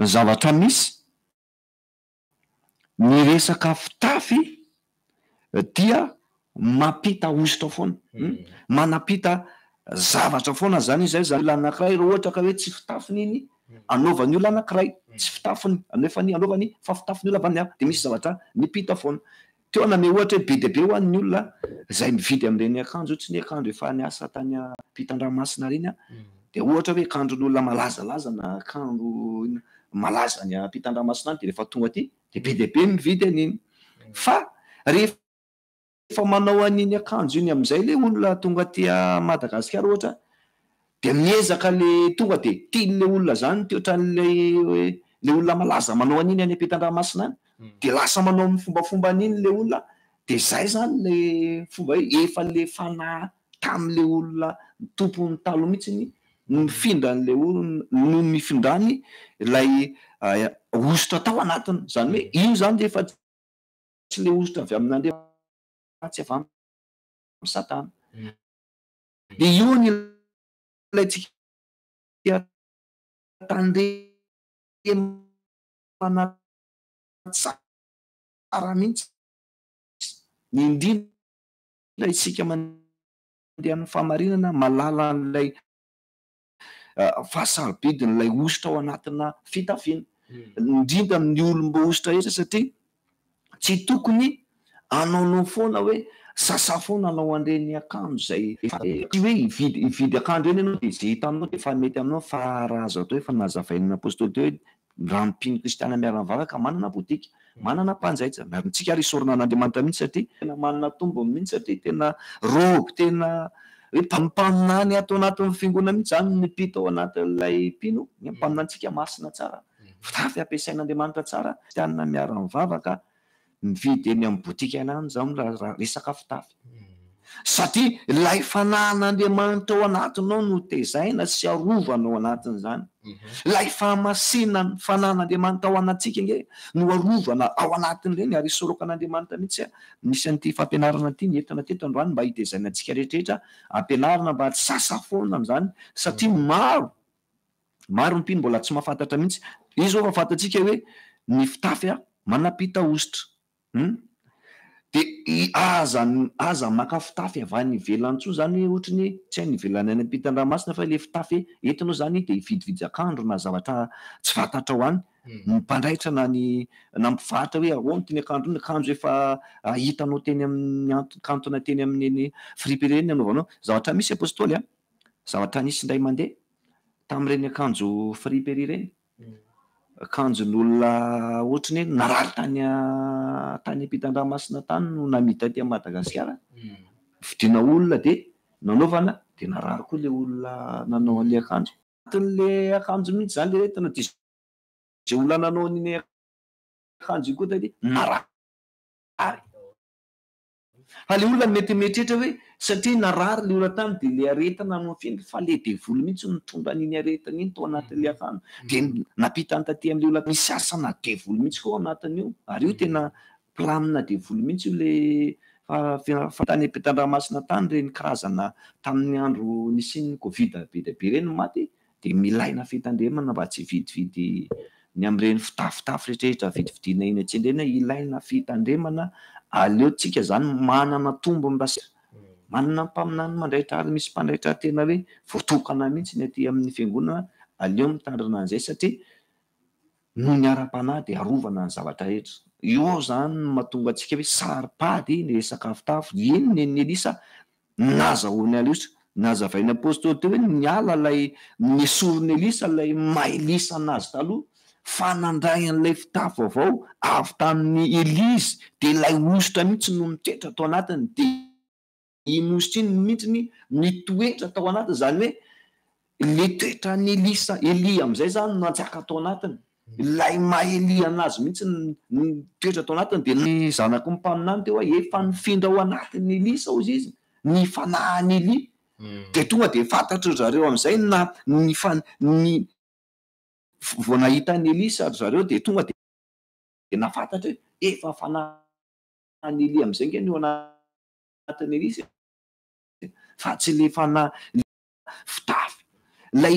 zavatra misy ny resaka fitafy dia mampita ositra foana, manapita zavatra foana zany izay zany olona anankiray raha ohatra ka hoe tsy fitafiny iny anaovan'ny olona anankiray, tsy fitafiny anefany anaovany fa fitafiny olona avy any hafa de misy zavatra mipita foana. Teo name ohatra hoe be dia be ho an'ny olona zay mividy amin'ireny akanjo tsy ny akanjo efa niasa tany ampitan-dranomasina reny de ohatra hoe akanjon'olona malazalaza na akanjo malaza ny ampitan-dranomasina any de rehefa tonga aty de be dia be mividy an'iny. Fa rehefa manao an'iny akanjo iny am'izay le olona tonga aty Madagasikara ohatra de miezaka le tonga de tian'le olona zany ty ohatran'le le olona malaza manao an'iny any ampitan-dranomasina any de lasa manao amin'ny fombafomba an'iny le olona de zay zany le fomba hoe efa le fanahy tam'le olona tompony taloha mihitsiny mifindra an'le olona no mifindrany ilay ositra tao anatiny, zany hoe io zany efa tsy le ositra avy amin'Andriamanitra tsy avy amin'ny Satana. De io ny ilaitsika tandremana tsara mihitsy ny indrindra isika mandeha amin'ny famarinana malala an'ilay fahasarobidy n'ilay ositra ao anatina fitafiana, indrindra amin'ny olom-boasitra rehetra satria tsy tokony anaonao foana hoe sasa foana anao an'ireny akanjo zay tsy hoe hividy akanjo eny ianao de zay hitanao de efa mety aminao fa raha azo atao efa nazavain'ny apôstôly teo hoe raha mpino kristiana miara-mivavaka manana botika, manana mpanjaitra, tsika ary isorana an'Andriamanitra mihitsy satria tena manana tombony mihitsy satria tena robo tena hoe mpaminany ato anatin'ny fiangonana mihitsy zany mipita ao anatin'ilay mpino mpaminantsika masina tsara, fitafy ampiasain'Andriamanitra tsara, kristiana miara-mivavaka mividy eny amin'ny botika ihany zany raha resaka fitafy. Satria ilay fanan'Andriamanitra ao anatinao no tezaina sy arovana ao anatin'izany. Lay fahamasinany fanan'Andriamanitra ao anatsika nge no arovana ao anatin'ireny ary sorokan'Andriamanitra mihitsy misy an'ity fampianarana ity nyentana teto androany mba hitaizana antsika rehetrarehetra ampianarana mba tsy sasafoana amin'izany satria maro ny mpino mbola tsy mahafantatra mihitsy. Izy zao fa fantatsika hoe ny fitafy manapita ositra de aza maka fitafy avy any ivelany tsoa zany ohatra ny tsy hainy ivelany any ampitan-dranomasina fa le fitafy entinao zany de hividividy akandro na zavatra tsy fantatra ho any mpandraitra na mpivarotra hoe ahoana ty ny akanjo efa hitanao teny amin'ny kantona teny amin'ny friperie anaovanao zavatra misy apôstôly zavatra nisy indray mandeha tamin'ireny akanjo friperie reny akanjon'olona ohatry ny hoe narary tany ampitan-dranomasina tany no namita ty Madagasikara vidina olona de nanaovana de narary koa le olona nanao an'le akanjo atin'le akanjo mihitsy zany le retina de zay olona nanao an'iny akanjo koa de narary fa le olona mety mietrehitra hoe satria narary le olona tany de le aretina no findry fa le devoly mihitsy nitondra an'iny aretina iny tao anatin'le akanjo de napita ny taty am'le olona misy asana devoly mihitsy koa ao anatin'io ary io tena planina devoly mihitsy io le fa tany ampitan-dranomasina tany reny karazana tamin'ny andro nisy covid be dia be reny maty de milaina fitandremana mba tsy vidividy ny am'ireny fitafitafy rehetrarehetra vidividina iny atsy-dreny ilaina fitandremana aleotsika zany manana tombo manana mpaminany mandraitra ary misy mpandraitra tena hoe voatokana mihitsy ny aty amin'ny fiangonana aleo mitandrina an'izay satria no ny ara-panahy de arovana ny zavatra rehetra io zany mahatonga antsika hoe saripady ny resaka fitafy eny ny Elisa nazahoany Elisa nazavainy apôstôly teo hoe niala lay nesorony Elisa lay maha-Elisa anazy taloha fanandray an'ilay fitafy vaovao avy tamin'ny Elizy de lay ositra mihitsy no mitoetra tao anatiny de iny ositra iny mihitsy mitoetra tao anatiny zany hoe le toetra ny Elisa Eli am'izay zany no antsaka tao anatiny lay maha-Eli anazy mihitsy mitoetra tao anatiny de ny zanako mpaminany teo efa nifindra ao anatin'ny Elisa ozy izy ny fanahany Eli de tonga de fantatra zareo am'izay na ny vao nahita ny Elisa zareo de tonga de nafantatra hoe efa fanahany Eli am'izay nge ny ao anatin'ny Elisa fa tsy le fitafy lay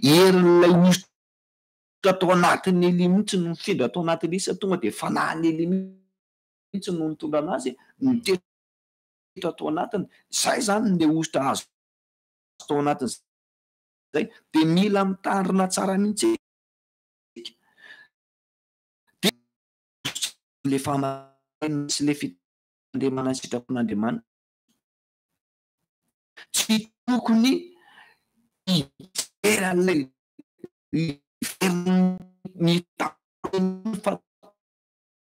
herin'lay ositra tao anatin'ny Eli mihitsy no mifindra tao anatin'ny Elisa tonga de fanahany Eli mihitsy no nitondra anazy mitetra tao anatiny zay zany le ositra azo tao anatiny zay de mila mitandrina tsara mihitsy de le famarinana sy le fitandremana sitrapon'Andriamanitra tsy tokony iveran'lay ny fa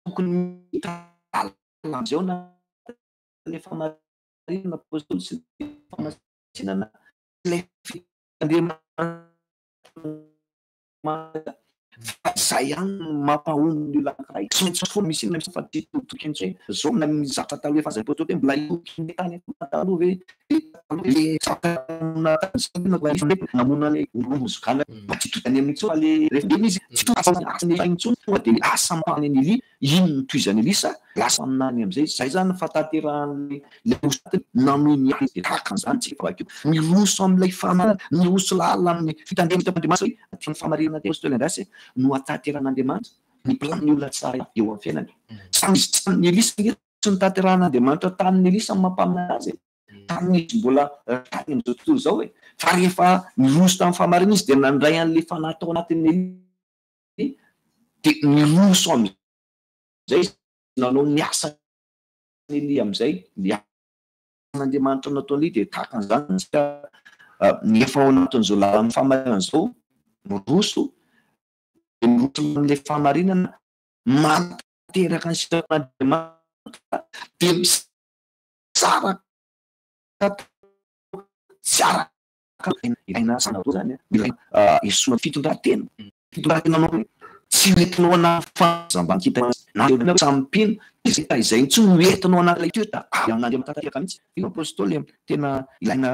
tokony am'izay na le famarinana apôstôly sy le famasinana le fitandremana fa zay ihany mampahomby ny olona anankiray tsy maintsy foana misy inona fa tsy tokony hoe zao na mizatra taloha efa zay apôstôly hoe mbola ioky tany taloha hoe namona le romozokana tsy tokany amin'ny tsoa le rehefa izy tsy tonga de asa mapany any Eli iny notoizany Elisa lasa aminany am'izay zay zany fataterahan'le ositra nanohy mialy de tahakan'izany tsy vakio miroso am'ilay famanana miroso lala amin'ny fitandremana ty famarinana ty apôstôly andrasy no atateran'Andriamanitra ny planiny olona tsara eo amin'ny fiainany ny Elisa tsy nitateran'Andriamanitra tamin'ny Elisa mampamina azy tamin'izy mbola tany am'izao tontolo zao hoe fa rehefa miroso tamin'ny famarina izy de nandray an'le fanahy tao anatin'ny Eli de miroso am'izay nanao ny asa Eli am'izay le an'Andriamanitra nataony Eli de tahakan'izany ny efa ao anatin'izao lalan'ny famarinana zao miroso de miroso am'le famarinana manateraka ny sitrapon'Andriamanitra de tsara tsy araka ilaina sanatao zany esoa fitondratena anao tsy entinao ana fahazambankita na sampino izay tsy no entinao an'ilay toetra an'Andriamanitra tanteraka mihitsy io apôstôly tena ilaina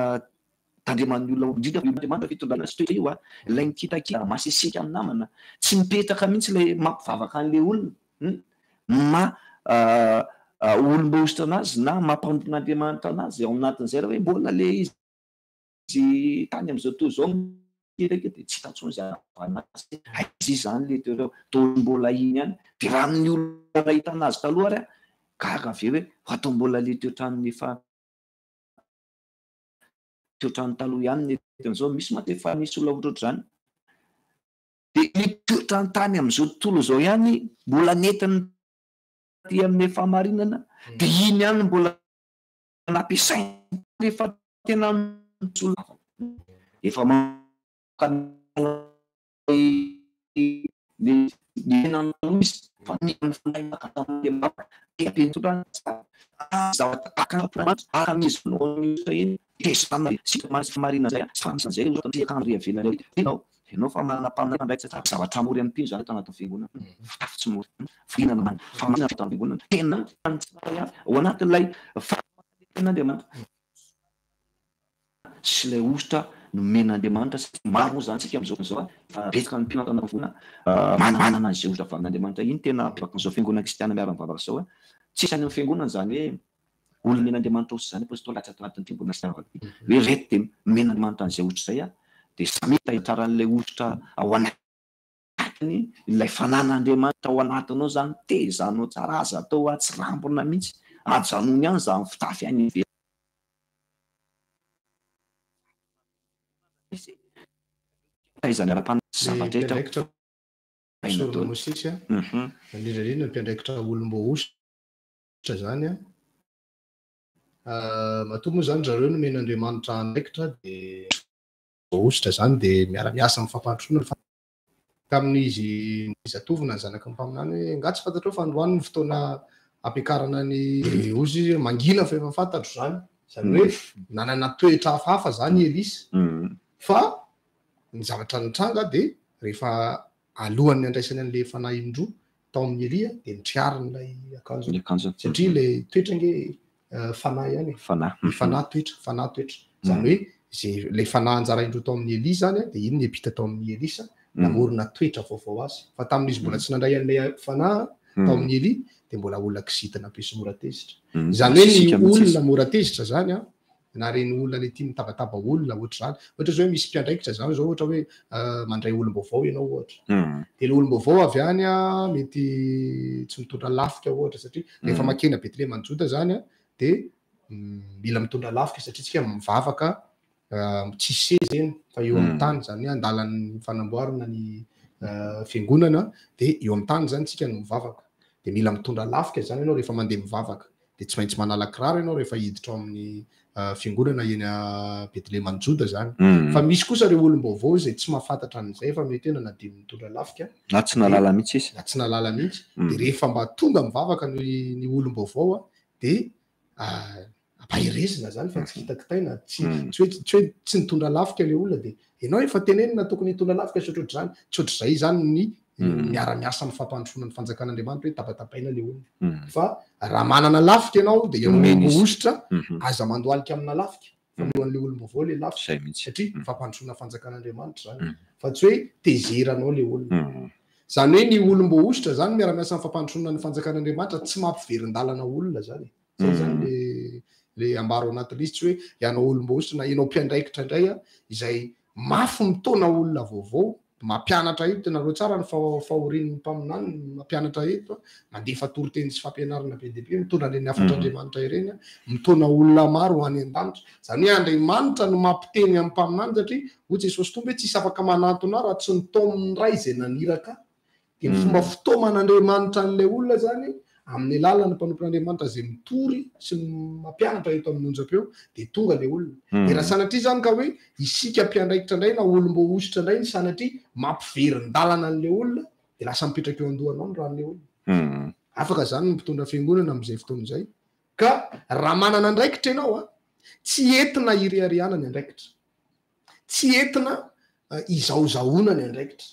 tandremany olona indrindra fitondrana sy toetra io a ilay mikitakita masisika amin'ny namana tsy mipetraka mihitsy ilay mampivavaka an'ilay olona olom-boositra anazy na mampanompon'Andriamanitra anazy ao anatin'izay raha hoe mbola le izy tany amin'izao toy izao mikitakita dia tsy hitantsony zay aizy izany le toereo tony mbola iny ihany dia raha amin'ny olona nahita anazy taloha ary a gaga ave hoe fatao mbola le toetrany efa toetrany taloha ihany netin'izao misy mate efa misy olona ohatrohatr'izany dia ny toetrany tany amin'izao tontolo izao ihany mbola netiny ty amin'ny fahamarinana dia iny ihany mbola nampiasaina rehefa tena mitsolona efa misy fa ny fanay marina zay famisan'izay zay avelany ianao ianao fa manapamina ndraiky tsara zavatra mory amin'ny pino zany tanatin'ny fiangonana fafy tsy mory fihinana mamy famanana tany fiangonana tena ao anatin'ilay fahamanan'Andriamanitra sy ilay ositra nomen'Andriamanitra maro moa zany tsika amin'izao betsaka ny mpino tanatin'ny fiangonana manana izay ositra avy amin'Andriamanitra iny tena ampivaky n'izao fiangonana kristiana miara mivavaka zao a tsisy any amin'ny fiangonana zany hoe olona men'Andriamanitra ositra zany apôstôly latsaka tanatin'ny fiangonana kristiana hoe reto dia men'Andriamanitra an'izay ositra zay a dia samy tsara n'ilay ositra ao anatiny ilay fanan'Andriamanitra ao anatinao zany tezanao tsara aza atao atsirambona mihitsy ajanony ihany za fitafy any ivelany izany ara-zavatra
etra mosisy a indrindrandrindra mpiandraikitra olom-boositra zany a matoa moa zany zareo no men'Andriamanitra andraikitra dia voositra zany dia miara-miasa amin'ny fampandrosoana tamin'izy zatovina ny zanaky ny mpaminany hoe ngatsy fantatrao fa androany ny fotoana ampiakarana ny ozy mangina fa efa fantatro zany hoe nanana toetra hafahafa zany Elisa fa ny zavatra nitranga dia rehefa alohan'ny andraisany an'ilay fanahy indroa tao amin'ny Elia dia nitriarin'ilay akanjo satria ilay toetra nge fanahy ihany fanahy toetra zany hoe zay ilay fanahy anjara indroa tao amin'ny Elia zany a dia iny niampita tao amin'ny Elisa namorona toetra vaovao azy fa tamin'izy mbola tsy nandray an'ilay fanahy tao amin'ny Elia dia mbola olona kizitina be sy mora tezitra zany hoe ny olona mora tezitra zany a na reny olona le tia mitabataba olona ohatra zany ohatra zao hoe misy mpiandraikitra zany zao ohatra hoe mandray olom-baovao ianao ohatra dia le olom-baovao avy any a mety tsy mitondra lafika ohatra satria rehefa makena Betlehema Juda zany a dia mila mitondra lafika satria tsika mivavaka tsy seza eny fa eo amin'ny tany zany hoe andalan'ny fanamboarana ny fiangonana dia eo amin'ny tany zany tsika no mivavaka dia mila mitondra lafika zany ianao rehefa mandeha mivavaka dia tsy maintsy manala kiraro ianao rehefa hiditra ao amin'ny fiangonana eny Betlehema Juda zany fa misy kosa ireo olom-baovao izay tsy mahafantatra an'izay fa mety hoe nanadino mitondra lafika
na tsy nalala mihitsy izy
tsy nalala mihitsy dia rehefa mba tonga mivavaka ny olom-baovao a dia ampahirezina zany fa tsy kitakitaina tsy hoe tsy nitondra lafika le olona dia ianao efa tenenina tokony hitondra lafika sy ohatrohatr'izany tsy ohatr'izay zany ny miara-miasa amin'ny fampandrosoana ny fanjakan'Andriamanitra hoe tapatapaina le olona fa raha manana lafika ianao dia ianao ositra aza mandoalika amina lafika famohan'le olom-baovao le lafika satria fampandrosoana fanjakan'Andriamanitra zany fa tsy hoe tezeranao le olona zany hoe ny olom-boositra zany miara-miasa amin'ny fampandrosoana ny fanjakan'Andriamanitra tsy mampiverin-dalana olona zany zay zany le ambaro anatin'izy tsy hoe ianao olom-boositra na ianao mpiandraikitra indray a izay mafy mitona olona vaovao mampianatra eto tena reo tsara ny fahorian'ny mpaminany mampianatra eto mandefa toroteny sy fampianarana be dia be mitondra an'ireny afatr'Andriamanitra ireny mitona olona maro ho any an-danitra zany hoe Andriamanitra no mampiteny amin'ny mpaminany satria hoy Jesosy tombo hoe tsisy afaka manantona raha tsy ny taon'ny ray izay naniraka dia ny fomba fitoman'Andriamanitra an'ilay olona zany amin'ny lalany mpanompon'Andriamanitra izay mitory sy mampianatra eto amin'ny onjam-peo dia tonga le olona dia raha sanatria zany ka hoe isika mpiandraikitra indray na olom-boositra indray ny sanatria mampiverin-dalana an'le olona dia lasa mipetraka eo andohanao ny rahan'le olona afaka zany ny mpitondra fiangonana amin'izay fotoana izay ka raha manana andraikitra ianao a tsy entina iriariana ny andraikitra tsy entina izaozaona ny andraikitra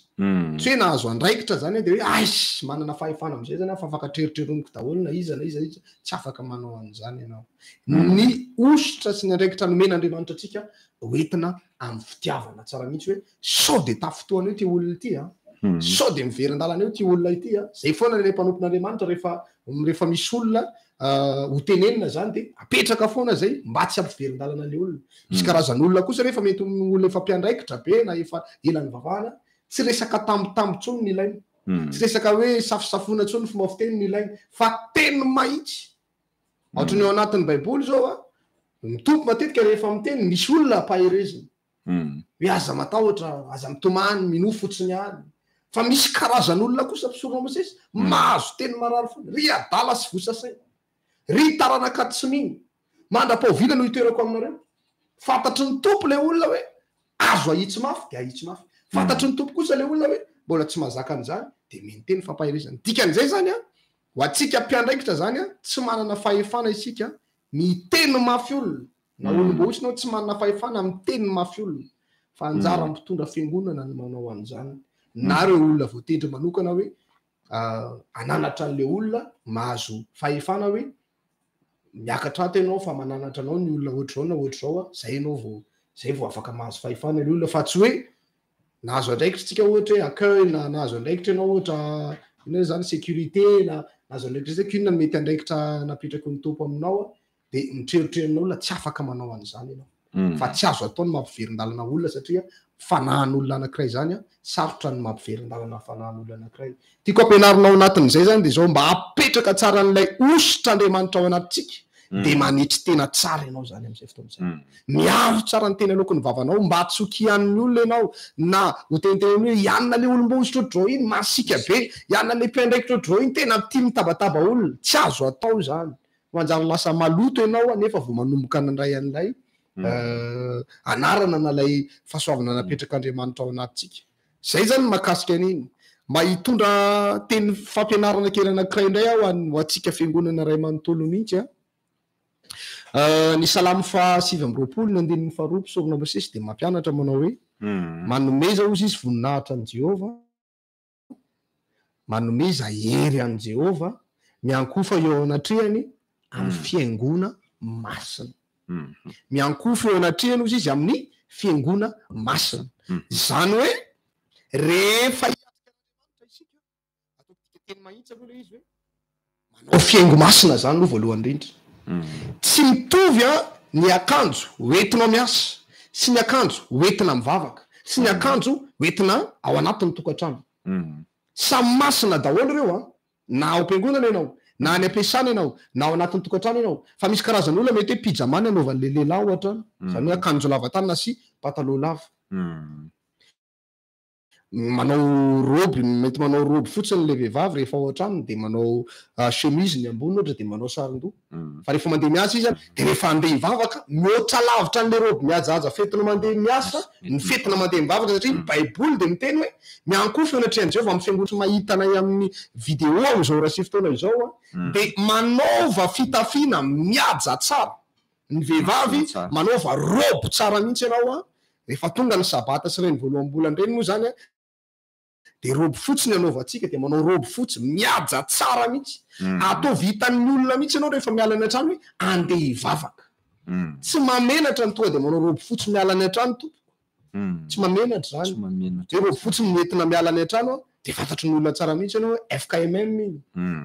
tsy hoe nahazo andraikitra zany de hoe aish manana fahefana am'izay zany fa afaka treritreriniko daholo na iza tsy afaka manao an'izany ianao ny ositra sy ny andraikitra nomen'andriamanitra atsika hoentina amin'ny fitiavana tsara mihitsy hoe sao de tafotoana eo ty olona ity sao de miverin-dalana eo ty olona ity zay foana le mpanompon'andriamanitra rehefa misy olona ho tenenina zany de apetraka foana zay mba tsy ampiverin-dalana le olona misy karazan'olona kosa rehefa mety olona efa mpiandraikitra be na efa elan'ny vavahana tsy resaka tambitambo-tsony ny ilaina tsy resaka hoe safisafona tsony fomba fiteny ny ilaina fa teny mahitsy ohatra ny eo anatin'ny baiboly zao mitompo matetika rehefa miteny misy olona paherezina hoe aza matahotra aza mitomany mino fotsiny any fa misy karazan'olona kosa mpisorona mosesy mahazo teny marary foana ry adala sy vosasaina ry taranakatsiminy mandra-paovila no hitoerako aminareo fantatry ny tompo le olona hoe azo ahitsy mafy de ahitsy mafy fantatry ny tompo kosa le olona hoe mbola tsy mahazaka an'izany de menteny fampaherezana dikan'izay zany ho atsika mpiandraikitra zany tsy manana fahefana isika miteny mafy olona na olom-bohitsinao tsy manana fahefana miteny mafy olona fa anjara mpitondra fiangonana ny manao an'izany na reo olona voatendry manokana hoe ananatra an'le olona mahazo fahefana hoe miakatra ato ianao fa mananatra anao ny olona ohatr'zao na ohatr'zao zay ianao zay vao afaka mahazo fahefana le olona fa tsy hoe nahazo andraikitra tsika ohatra hoe accueil na nahazo andraikitra ianao ohatra ina zany sécurité na nahazo andraikitra zay kinona mety andraikitra napetraky ny tompo aminao de mitreritreninao olona tsy afaka manao an'izany ianao fa tsy azo atao ny mampiverin-dalana olona satria fanahan'olona anankiray zany sarotra ny mampiverin-dalana fanahan'olona anankiray tiako ampianarinao anatin'izay zany de zao mba apetraka tsara n'ilay ositra andriamanitra ao anatitsika de manitry tena tsara ianao zany am'izay fotoan'izay miaro tsara ny tena lokony vavanao mba atsokian'ny olona ianao na ho teniteny hoe ianona le olom-bohitra ohatr'zao iny masika be ianona le mpiandraikitra ohatr'zao iny tena tia mitabataba olona tsy azo atao zany manjary lasa maloto ianao nefa vao manomboka nandray an'ilay anarana nalay fahasoavana napetrak'andriamanitra ao anatitsika zay zany mahakasika an'iny mba hitondra teny fampianarana kely anankiray indray aho ho atsika fiangonana ray manontolo mihitsy ny salamo fa 7 ny andinin'ny faharoa mpisorona mosesy de mampianatra manao hoe manomeza ozy izy voninahitra an' Jehova manomeza hery an' Jehova miankofa eo anatrehany amin'ny fiangona masina miankofa eo anatrehany ozy izy amin'ny fiangona masina zany hoe rehefa isika teny mahitsy aloha le izy hoe manao fiaingo masina zany aloha voalohany indrindra tsy mitovy ny akanjo hoentinao miasa sy ny akanjo hoentina mivavaka sy ny akanjo hoentina ao anatin'ny tokantrano samy masina daholo ireo na ao am-piangonana ianao na any ampiasana ianao na ao anatin'ny tokantrano ianao fa misy karazan'olona mety hoe pijamany anaovan'le lehilahy ohatra zany hoe akanjo lavatanana sy pataloha lava manao roby mety manao roby fotsiny le vehivavy rehefa ao an-tranony de manao chemise ny ambony ohatra de manao saron-doha fa rehefa mandeha miasa izy de rehefa andeha hivavaka mihoatra lavitra an'le roby mihajahaja fetina mandeha miasa ny fetina mandeha mivavaka satria baiboly de miteny hoe miankofa eo anatrehany Jehova amin'ny fiangonana mahitanay amin'ny vidéo am'izao rasy fotoana izao de manaova fitafiana mihaja tsara ny vehivavy manaova roby tsara mihitsy ianao rehefa tonga ny sabata sy reny voaloham-bolany reny moa zany de roby fotsy ny anaovantsika de manao roby fotsy mihaja tsara mihitsy atao vitan'ny olona mihitsy ianao rehefa miala ny an-trano hoe andeha hivavaka tsy mamenatra ny tonga de manao roby fotsy miala ny an-trano tompo tsy mamenatra zany de roby fotsy nentina miala ny an-trano de fantatry ny olona tsara mihitsy ianao hoe FKMM iny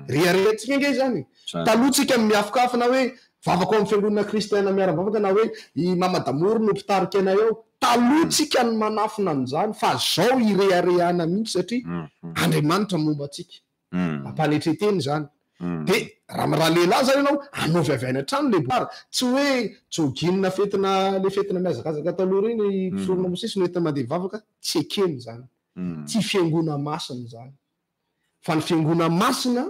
riarentsika nge zany talohatsika miafakafina hoe vavaka ao amin'ny fiangonana kristiana miara-bavaka na hoe i mamadamory no mpitarika anay eo talohatsika ny manafina an'izany fa zao ireharehana mihitsy satria andriamanitra momba atsika mampanetreteny zany de raha lehilahy zany ianao anaovy avy any an-trano le boara tsy hoe joginina fetina le fetina miazakazaka taloha reny mpisorona mosesy no entina mandeha vavaka tsy ekeny zany tsy fiangona masina zany fa ny fiangona masina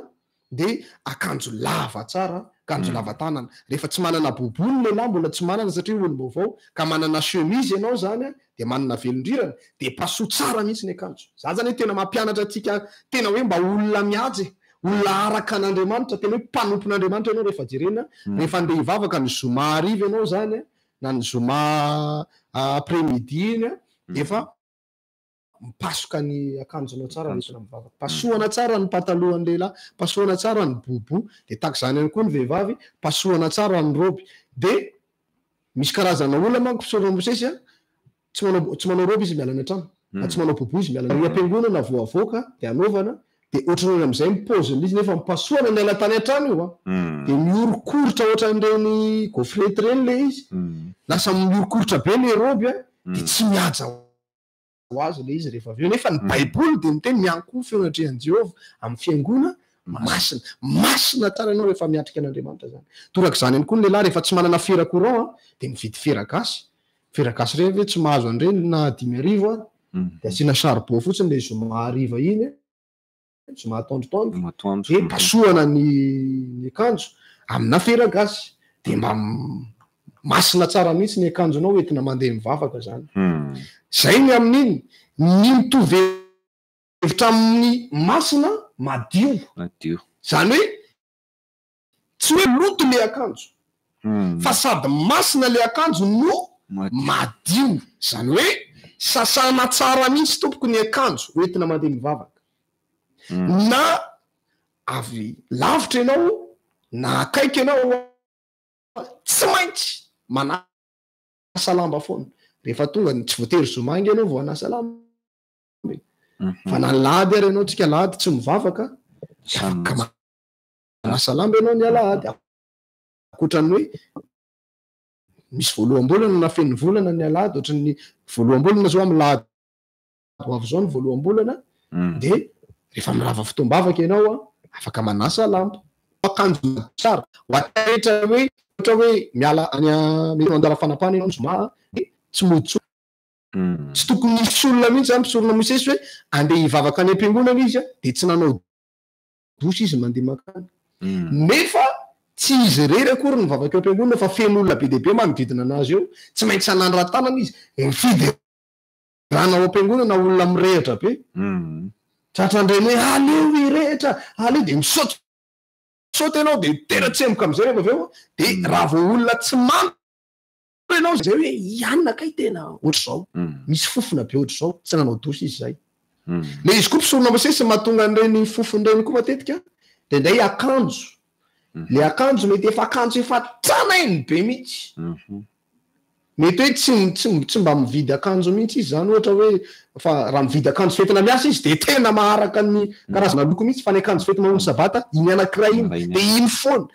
de akanjo lava tsara akanjo lava tanana rehefa tsy manana bobony lehilahy mbola tsy manana satria olombavao ka manana chemise ianao zany de manana velondrirana de pasoa tsara mihitsy ny akanjo za zany hoe tena mampianatra atsika tena hoe mba olona mihaja olona araka an'andriamanitra tena hoe mpanompon'andriamanitra ianao rehefa jerena rehefa andeha hivavaka ny zoma ariva ianao zany na ny zoma après midi iny efa mipasoka ny akanjonao tsara rehetra mivavaka, pasohana tsara ny patalohan'ny lehilahy, pasohana tsara ny bobo, de tahaka izany ihany koa ny vehivavy, pasohana tsara ny roby. De misy karazana olona manko fisaorana mosesy tsy manao roby izy miala any an-trano, tsy manao bobo izy miala ny am-piangonana vao avoaka de anaovana de ohatran'ny amin'izay mipoziny izy nefa mipasohana ny alatany an-trano io de miorokorotra ohatran'ireny gofrety reny le izy, lasa miorokorotra be le roby de tsy mihaja ho azy le izy rehefa avy eo. Nefa ny baiboly de miteny miankoho feonatrehan'i Jehova amin'ny fiangona masina tsara ianao rehefa miatrika an'Andriamanitra zany. Torak'izany ihany koa ny lehilahy rehefa tsy manana fera courant de mividy fera gasy reny hoe tsy mahazo an'ireny na 10,000 de asiana charbon fotsiny le zoma hariva iny zoma atoandrotoandro de pasohana ny akanjo amina fera gasy de mba masina tsara mihitsy ny akanjonao entina mandeha mivavaka zany. Zay ny amin'iny ny mitovy hevitra amin'ny masina madio zany hoe tsy hoe loto le akanjo fa sady masina le akanjo no madio, zany hoe sasana tsara mihitsy tompoko ny akanjo entina mandeha mivavaka. Na avy lavitra ianao na akaiky ianao tsy maintsy manasa lamba foana rehefa tonga tsy voatery zomangy ianao vao anasa lamba fa na lady ary ianao tsika lady tsy mivavaka afaka manasa lamba ianao ny alahady, akoatran'ny hoe misy voalohambolana na feno volana ny alahady, ohatran'ny voalohambolana zao amin'ny lahady avy zao ny voalohambolana de rehefa mirava fotoam-bavaka ianao afaka manasa lamba. Akanjo tsara ho atetra hoe ohatra hoe miala any andala fanapana ianao zoma tsy moditso tsy tokony misy olona mihitsy zany mpisorona mosesy hoe andeha hivavaka any am-piangonana izy de tsy nanao dosy izy mandeha makany, nefa tsy izy rery akory ny vavaka eo am-piangonana fa feno olona be dehibe manodidina anazy eo tsy maintsy hanandran-tanana izy mifidy rana ao am-piangonana olona mirehatra be tratran'ireny hoe aleo irehitra aleo de misaoty ianao de tena tsemboka am'izay rehefa avy eo de raha vao olona tsy mando ianao zay hoe ianona kay tena ohatr'izao misy fofona be ohatr'izao tsy nanao dosy izy zay. Le izy koa mpisorona mosesy mahatonga an'ireny fofon'ireny koa matetika de nday akanjo le akanjo mety efa akanjo efa tranainy be mihitsy mety hoe tsy mba mividy akanjo mihitsy izy zany ohatra hoe fa raha mividy akanjo fetina miasa izy de tena maharaka ny karazana loko mihitsy fa ny akanjo fety mamonjy sabata iny anankiray iny de iny foana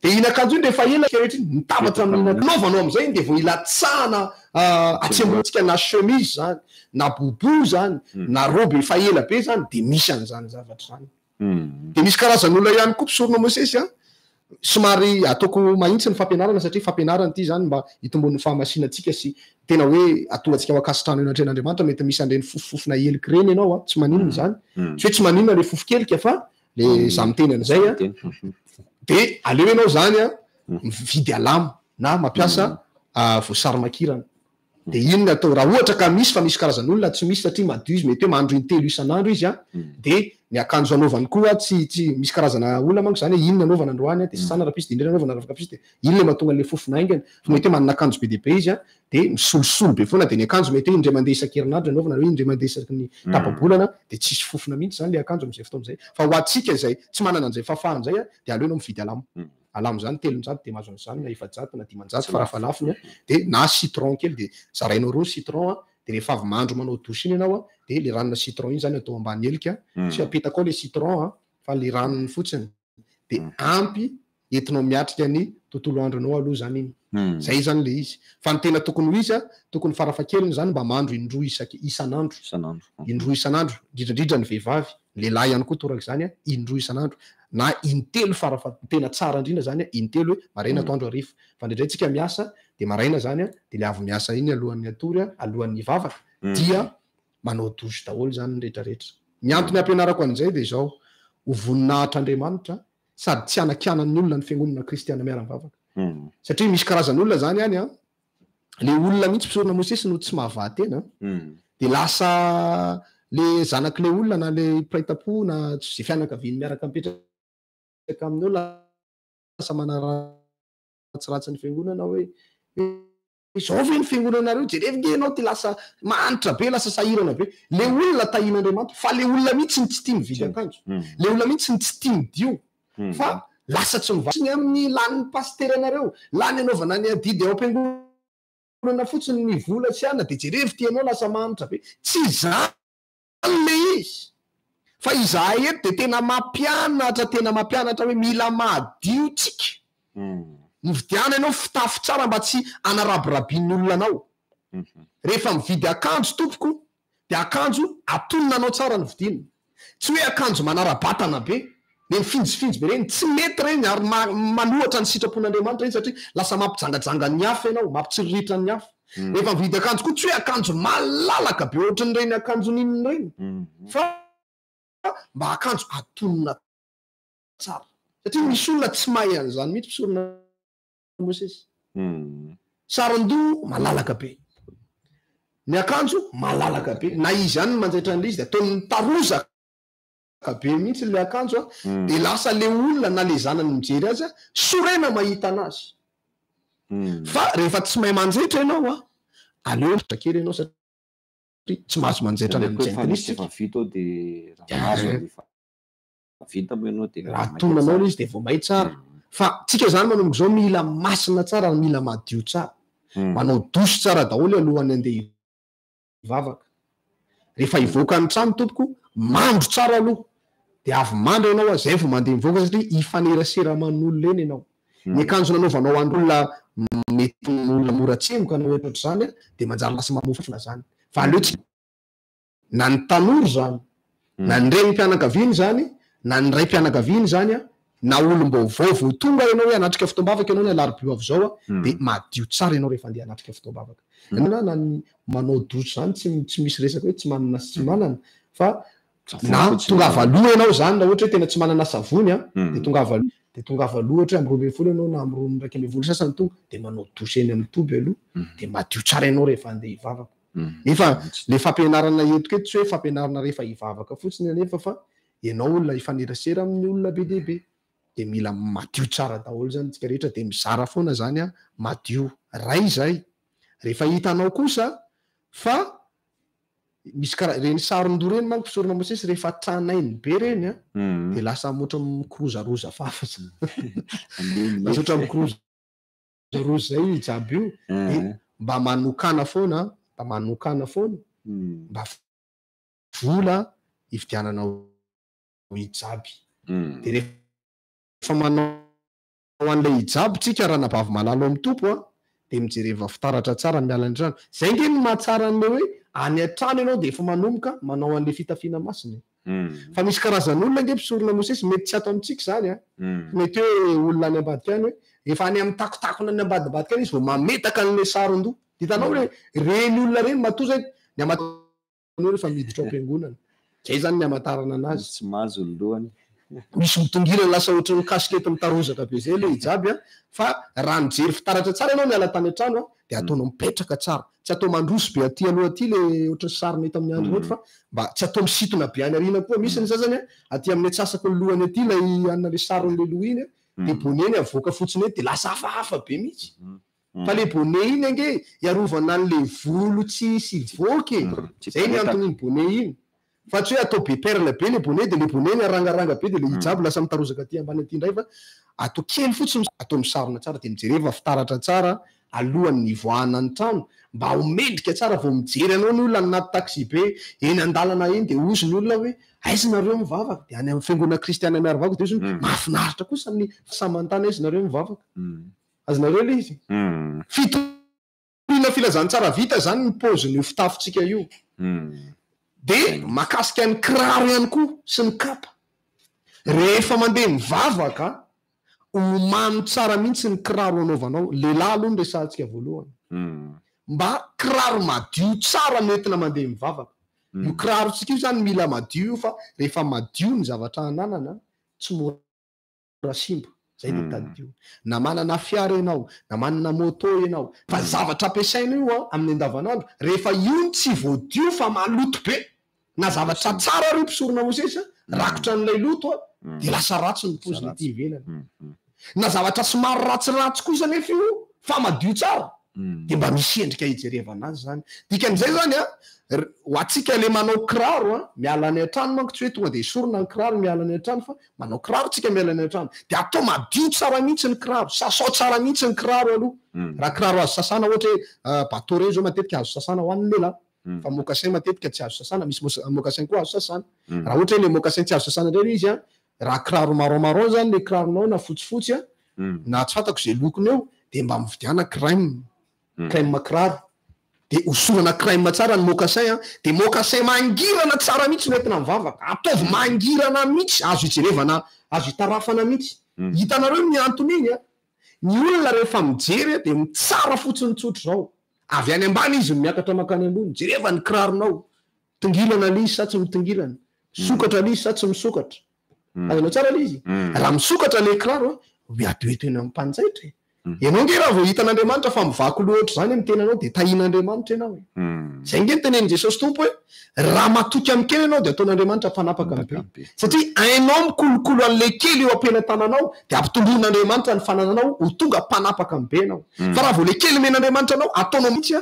de iny akanjo iny rehefa ela rehetra iny mitambatra amin'ny naovanao am'izay iny de vao ilatsahana atsembotsika na chemise zany na bobo zany na robe efa ela be zany de misy an'izany zavatra zany. De misy karazan'olona ihany koa mpisorona mosesy somary ataoko mahitsy ny fampianarana satria fampianarana ity zany mba hitombon'ny fahamasinantsika sy tena hoe atongatsika ao akasitrano eny an-tren'Andriamanitra. Mety misy an'ireny fofofofona heliky reny ianao tsy maninona zany tsy hoe tsy maninona le fofokelika fa le za miteny an'izay de aleo ianao zany mividy alamo na mampiasa voasary makirana de iny atao raha ohatra ka misy fa misy karazan'olona tsy misy satria madio izy mety hoe mandro intelo isan'andro izy de ny akanjo anaovany koa tsy misy karazana olona manko zany hoe inona anaovana androany de sana rapisy de indreny anaovana ravapisy de iny le mahatonga le fofona aingana fa mety hoe manana akanjo be dehibe izy de misolosolo be foana de ny akanjo mety hoe indray mandeha isan-kerinandro anaovana hoe indray mandeha isaky ny tapa-bolana de tsisy fofona mihitsy zany le akanjo am'izay fotoana izay fa ho atsika zay tsy manana an'izay fafahany zay de aleo anao mividy alamo zany 300 de mahazo an'izany na 700 na 500 farafahalafiny de na citron kely de zarainao roa citron de rehefa avy mandro manao dosy iny ianao de le ranona citron iny zany atao ambany helika tsy apetaka ao le citron fa le ranony fotsiny de ampy entinao miatrika ny tontolo andronao aloha zany iny zay zany le izy fa ny tena tokony ho izy tokony farafakeliny zany mba mandro indroa isan'andro indroa isan'andro indrindrandrindra ny vehivavy lehilahy ihany koa toraka zany indroa isan'andro na intelo tena tsara indrindra zany intelo hoe maraina atoandro hariva fa ndraindray tsika miasa de maraina zany de le avy miasa iny alohan'ny atory alohan'ny vavaka dia manao dosy daholo zany rehetrarehetra. Ny antony ampianarako an'izay de zao ho voninahitr'Andriamanitra sady tsy anakianan'ny olona ny fiangonana kristiana miara-mivavaka satria misy karazan'olona zany le olona mihitsy mpisorona mosesy no tsy mahavatena de lasa le zanak'le olona na le praitapo na zay fianakaviany miaraka mipetraka amin'eo lasa manaratsiratsy ny fiangonana hoe zao ve ny fiangonanareo jerevy ianao ty lasa mahanitra be lasa sahirana be le olona tahin'Andriamanitra fa le olona mihitsy ny tsy tia mividy akanjo le olona mihitsy ny tsy tia midio fa lasa tsy mivatsiny amin'ny lan'ny pasteranareo lany anaovana ny adidy ao am-piangonana fotsiny ny vola tsy ana de jerevy ty ianao lasa mahanitra be tsy zany le izy fa izahay eto de tena mampianatra hoe mila madio tsika mividiana ianao fitafy tsara mba tsy anarabirabin'ny olona anao rehefa mividy akanjo tompoko de akanjo atonina anao tsara ny vidina tsy hoe akanjo manara-batana be le mifinjifinjy be reny tsy mety reny ary manohatra ny sitrapon'Andriamanitra reny satria lasa mampijangajanga ny hafa ianao mampitsiriritra ny hafa rehefa mividy akanjo koa tsy hoe akanjo malalaka be ohatrany reny akanjo ninony reny fa mba akanjo atonina tsara satria misy olona tsy mahay an'izany mihitsy mpisorona Mosesy saron-doha malalaka be ny akanjo malalaka be na izy ihany manjaitra an'le izy de ataony tarozaka be mihitsy le akanjo de lasa le olona na le zanany mijery azy sorena mahita anazy fa rehefa tsy mahay manjaitra ianao aleo kely ianao satria tsy mahazo manjaitra rahatonanao le izy de vao may tsara fa tsika zany manomboka zao mila masina tsara ary mila madio tsara manao doso tsara daholo alohan'ny andeha ivavaka rehefa ivoaka ny trano tompoko mandro tsara aloha de avy mandro ianao zay vao mandeha mivoaka satria ifaneraseraman'olona eny ianao ny akanjo nanaovanao androlona mety olona moratsemoka na ohatratra zany de manjary lasa mamofona zany fa aleo tsy na ny tanoro zany na ny reny mpianakaviany zany na ny ray mpianakaviany zany na olom-baovao vao tonga ianao hoe anatrika fitoam-bavaka ianao ny alarobio avy zao de madio tsara ianao rehefa andeha anatrika fitoam-bavaka na ny manao doso zany tsy misy resaka hoe tsy manana sy tsy manana fa na tongava aloha ianao zany na ohatra hoe tena tsy manana savony de tongava aloha ohatra hoe am'roa folo ianao na am'roa raiky ambin'ny folo sasany tonga de manao doso eny amin'ny toby aloha de madio tsara ianao rehefa andeha ivavaka nefa le fampianarana eto keto tsy hoe fampianarana rehefa ivavaka fotsiny anefa fa ianao olona ifanerasera amin'ny olona be dehibe de mila madio tsara daholo zany tsika rehetra de mizara foana zany madio ray zay rehefa hitanao kosa fa misy karaha reny saron-doha reny manko mpisorona Mosesy rehefa tranainy be reny de lasa motra mikirozaroza fafatsy lasa otra mikirozaroza zay jiaby io de mba manokana foana mba vola ividiananao hijaby de rehefa manao an'ilay hijaby tsika raha nabavy malalo amin'ny tompo de mijereva fitaratra tsara miala ny trano zay nge ny mahatsara an'le hoe any an-trano ianao de efa manomboka manao an'le fitafiana masina fa misy karazan'olona nge mpisorona Mosesy mety tsy ato amintsika zany mety hoe olona any ambadika any hoe efa any amin'ny takotakona any ambadibadika any izy vao mametaka an'le saron-doha hitanao hoe reny olona reny matoa zay ny amatanao rehefa miditra ao am-piangonana zay zany ny amatarana anazy
tsy mahazo lohany
misy mitongirana lasa ohatry ny kasikety mitarozaka be zay le hijaby fa raha mijery fitaratra tsara ianao miala tany an-trano de ataonao mipetraka tsara tsy atao mandroso be aty aloha aty le ohatry ny sarina hita amin'ny andro rehetra fa mba tsy atao misitona be any ariana koa misy ny sasany aty amin'ny atsasako ny lohany aty lay anna le saron'le loha iny de boneny avoaka fotsiny de lasa hafahafa be mihitsy fa le bone iny ange iarovana an'le volo tsy sy voky zay ny anton'iny bone iny fa tsy hoe atao be perle be le bone de le bone ny arangaranga be de le hijaby lasa mitarozaka aty ambany aty indray fa atao kely fotsiny atao misarona tsara de mijereva fitaratra tsara alohan'ny ivoahana ny trano mba homendrika tsara vao mijery anao ny olona anaty taxi be eny an-dalana eny de ozy ny olona hoe aizy nareo mivavaka de any amin'ny fiangonana kristiana miaravaka de ozy mahafinaritra kosa ny samantana aizy nareo mivavaka azonareo le izy fitoina filazany tsara vita zany ny paozin'io fitafintsika io de makasika ny kiraro ihany koa sy ny kapa rehefa mandeha mivavaka omano tsara mihitsy ny kiraro anaovanao lehilahy aloha ny resantsika voalohany mba kiraro madio tsara nentina mandeha mivavaka io kiraro tsika io zany mila madio io fa rehefa madio ny zavatra ananana tsy mora simba zay de tadio na manana fiara ianao na manana moto ianao fa zavatra ampiasaina io amin'ny andavanandro rehefa io tsy voadio fa maloto be na zavatra tsara ry mpisorona Mosesy rakotra n'ilay loto de lasa ratsy ny poziny ity ivelany na zavatra somary ratsiratsy kosa nefa io fa madio tsara de mba misy endrika hijerevana azy zany dikan'izay zany ho atsika le manao kiraro miala any an-trano manko tsy hoe tonga de sorona ny kiraro miala any an-trano fa manao kiraro tsika miala any an-trano de atao madio tsara mihitsy ny kiraro sasao tsara mihitsy ny kiraro aloha raha kiraro azo sasana ohatra hoe bateau reny zao matetika azo sasana ho an'ny lehilahy fa mocassin matetika tsy azo sasana misy mocassin koa azo sasana raha ohatra hoe le mocassin tsy azo sasana indray izy raha kiraro marron zany le kiraronao na fotsifotsy na tsy fantako zay lokony eo de mba mividiana crème kiraro de hosorana crème tsara ny mocassin de mocassin mangirana tsara mihitsy nentina mivavaka ataovy mangirana mihitsy azo hijerevana azo hitarafana mihitsy hitanareo ny antony iny ny olona rehefa mijery de mitsara fotsiny tsotro zao avy any ambany izy miakatra makany ambony jereva ny kiraronao tongilana lizy sa tsy mitongilana sokatra lizy sa tsy misokatra azonao tsara le izy raha misokatra le kiraro hoatoeto eny amin'ny mpanjaitra ianao nge raha vao hitan'Andriamanitra fa mivako loatra zany amin'ny tenanao de tahin'Andriamanitra ianao zay nge nytenen'i Jesosy tompo hoe raha matoky amin'ny kely ianao de ataon'Andriamanitra fanapaka amin'ny be satria ainao mikolokolo an'le kely eo ampelan-tananao de ampitomboin'Andriamanitra ny fanananao ho tonga mpanapaka amin'ny be anao fa raha vao le kely men'Andriamanitra anao ataonao mihitsy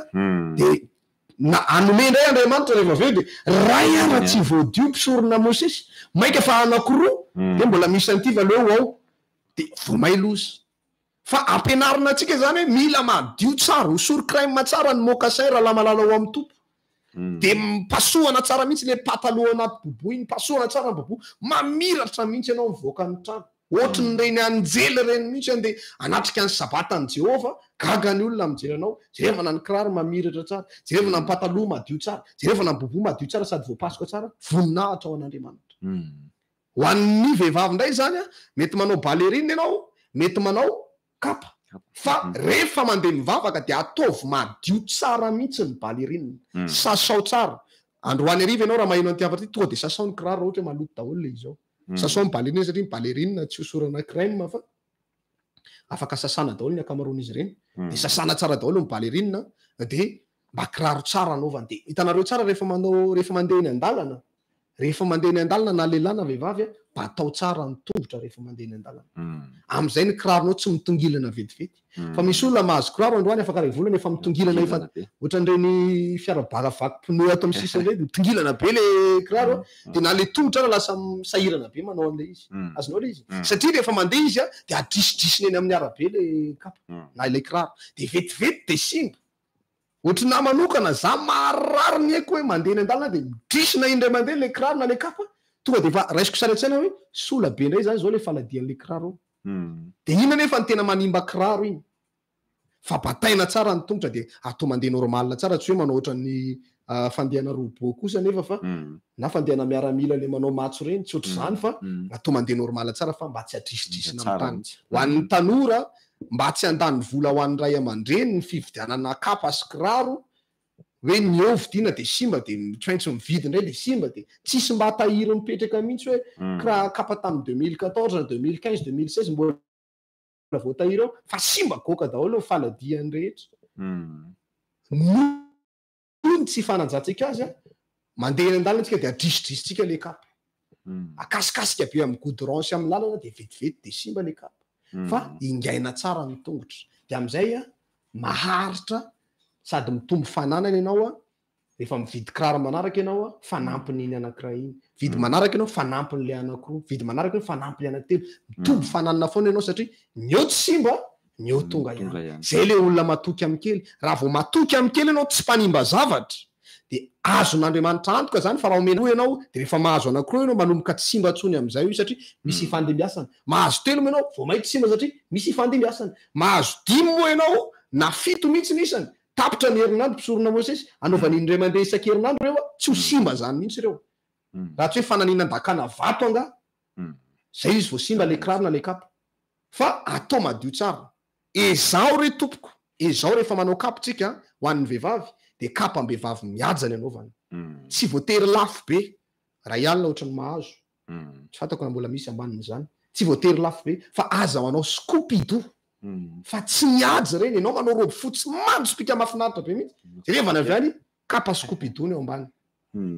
de na anome indray Andriamanitra rehefa aveo de ray ara tsy voadio mpisorona Mosesy maika fa anankiroa de mbola misy an'ity valeo ao de vomay loza fa ampianarina atsika zany hoe mila madio tsara hosory crème tsara ny mocassin raha lamalala ao amin'ny tompo de mpasohana tsara mihitsy le pataloha anaty bobo iny pasohana tsara ny bobo mamiratra mihitsy ianao mivoaka ny trano ohatry ny reny anjely reny mihitsy de anatrika ny sabatany Jehova gaga ny olona mijery anao jerevana ny kiraro mamiratra tsara jerevana ny pataloha madio tsara jerevana ny bobo madio tsara sady voapasoka tsara voninahitra ao an'Andriamanitra ho an'ny vehivavy indray zany mety manao ballerine ianao mety manao kapa fa rehefa mandeha mivavaka de ataovy madio tsara mihitsy ny ballerine sasao tsara androany ariva ianao raha maheno antiavatra tonga de sasao ny kiraro ohatra hoe maloto daholo le izao sasao ny ballerine satria ny ballerine tsy hosorana crème fa afaka sasana daholo ny akamaroan'izy ireny de sasana tsara daholo ny ballerine de mba kiraro tsara anaovany de hitanareo tsara rehefa mandeha eny an-dalana rehefa mandeha eny an-dalana na lehilahy na vehivavy mba atao tsara ny tongotra rehefa mandeha eny an-dalana am'izay ny kiraronao tsy mitongilana vetivety fa misy olona mahazo kiraro androany afaka ray volana efa mitongilana efa ohatran'ireny fiara-bagavaky pneu ato amin'ny sisiny reny mitongilana be le kiraro de na le tongotra ara lasa misahirana be manao an'le izy azonao le izy satria rehefa mandeha izy de adrisidrisiny eny amin'ny arabe le kapa na le kiraro de vetivety de simba ohatry na manokana za marary ny haiko hoe mandeha eny an-dalana de midrisina indray mandeha le kiraro na le kapa tonga de fa raisiko sara an-tsaina hoe sola be indray zany zao le faladian'le kiraro de ina nefa ny tena manimba kiraro iny fa bataina tsara ny tongotra de atao mandeha normalina tsara tsy hoe manao ohatran'ny fandehana robot kosa nefa fa na fandehana miaramila le manao matso reny tsy ohatry zany fa atao mandeha normala tsara fa mba tsy adrisidrisina amin'ny tany ho an'ny tanora mba tsy handany vola ho an'ny ray aman-dreny ny fividianana kapa sy kiraro hoe nyeo vidiana de simba de mitsoaintsy mividy indray de simba de tsisy mba atahiry mipetraka mihitsy hoe kapa tamin'ny 2014 na 2015 2016 mbola voatahiry eo fa simba goka daholo faladiany rehetra ny tsy fananjatsika azy mandeha eny an-dalana antsika de adrisidrisitsika le kapa akasikasika be amin'ny goudron sy amin'ny lalana de vetivety de simba le kapa fa ingaina tsara ny tongotra de am'izay maharitra sady mitombo fananana ianao rehefa mividy kiraro manaraka ianao fanampiny iny anankiray iny vidy manaraka ianao fanampiny le anankiroa vidy manaraka ianao fanampy le anankitelo mitombo fananana foana ianao satria ny eo tsy simba ny eo tonga ihany zay le olona matoky amin'ny kely raha vao matoky amin'ny kely ianao tsy mpanimba zavatra de azon'Andriamanitra antoka zany fa raha omena ianao de rehefa mahazo anankiroa ianao manomboka tsy simba tsony amin'izay io satria misy ifandimbiasana mahazo telo moa ianao vao maity simba satria misy ifandimbiasana mahazo dimy moa ianao na fito mihitsy nisany tapitra ny herinandro mpisorona Mosesy anaovany indray mandeha isan-kerinandro reo tsy ho simba zany mihitsy reo raha tsy hoe fananinan-dakana vato anga zay izy vao simba le kiraro na le kapa fa atao madio tsara ezao re tompoko ezao rehefa manao kapa tsika ho an'ny vehivavy de kapam-behivavy mihaja ny anaovany tsy voatery lafo be ray alina ohatran'ny mahazo tsy fantako na mbola misy ambanin'izany tsy voatery lafo be fa aza manao scopido fa tsy mihaja reny ianao manao robe fotsy mandro-pika mafinaritra be mihitsy jerevana avy any kapa scopido ny ao ambany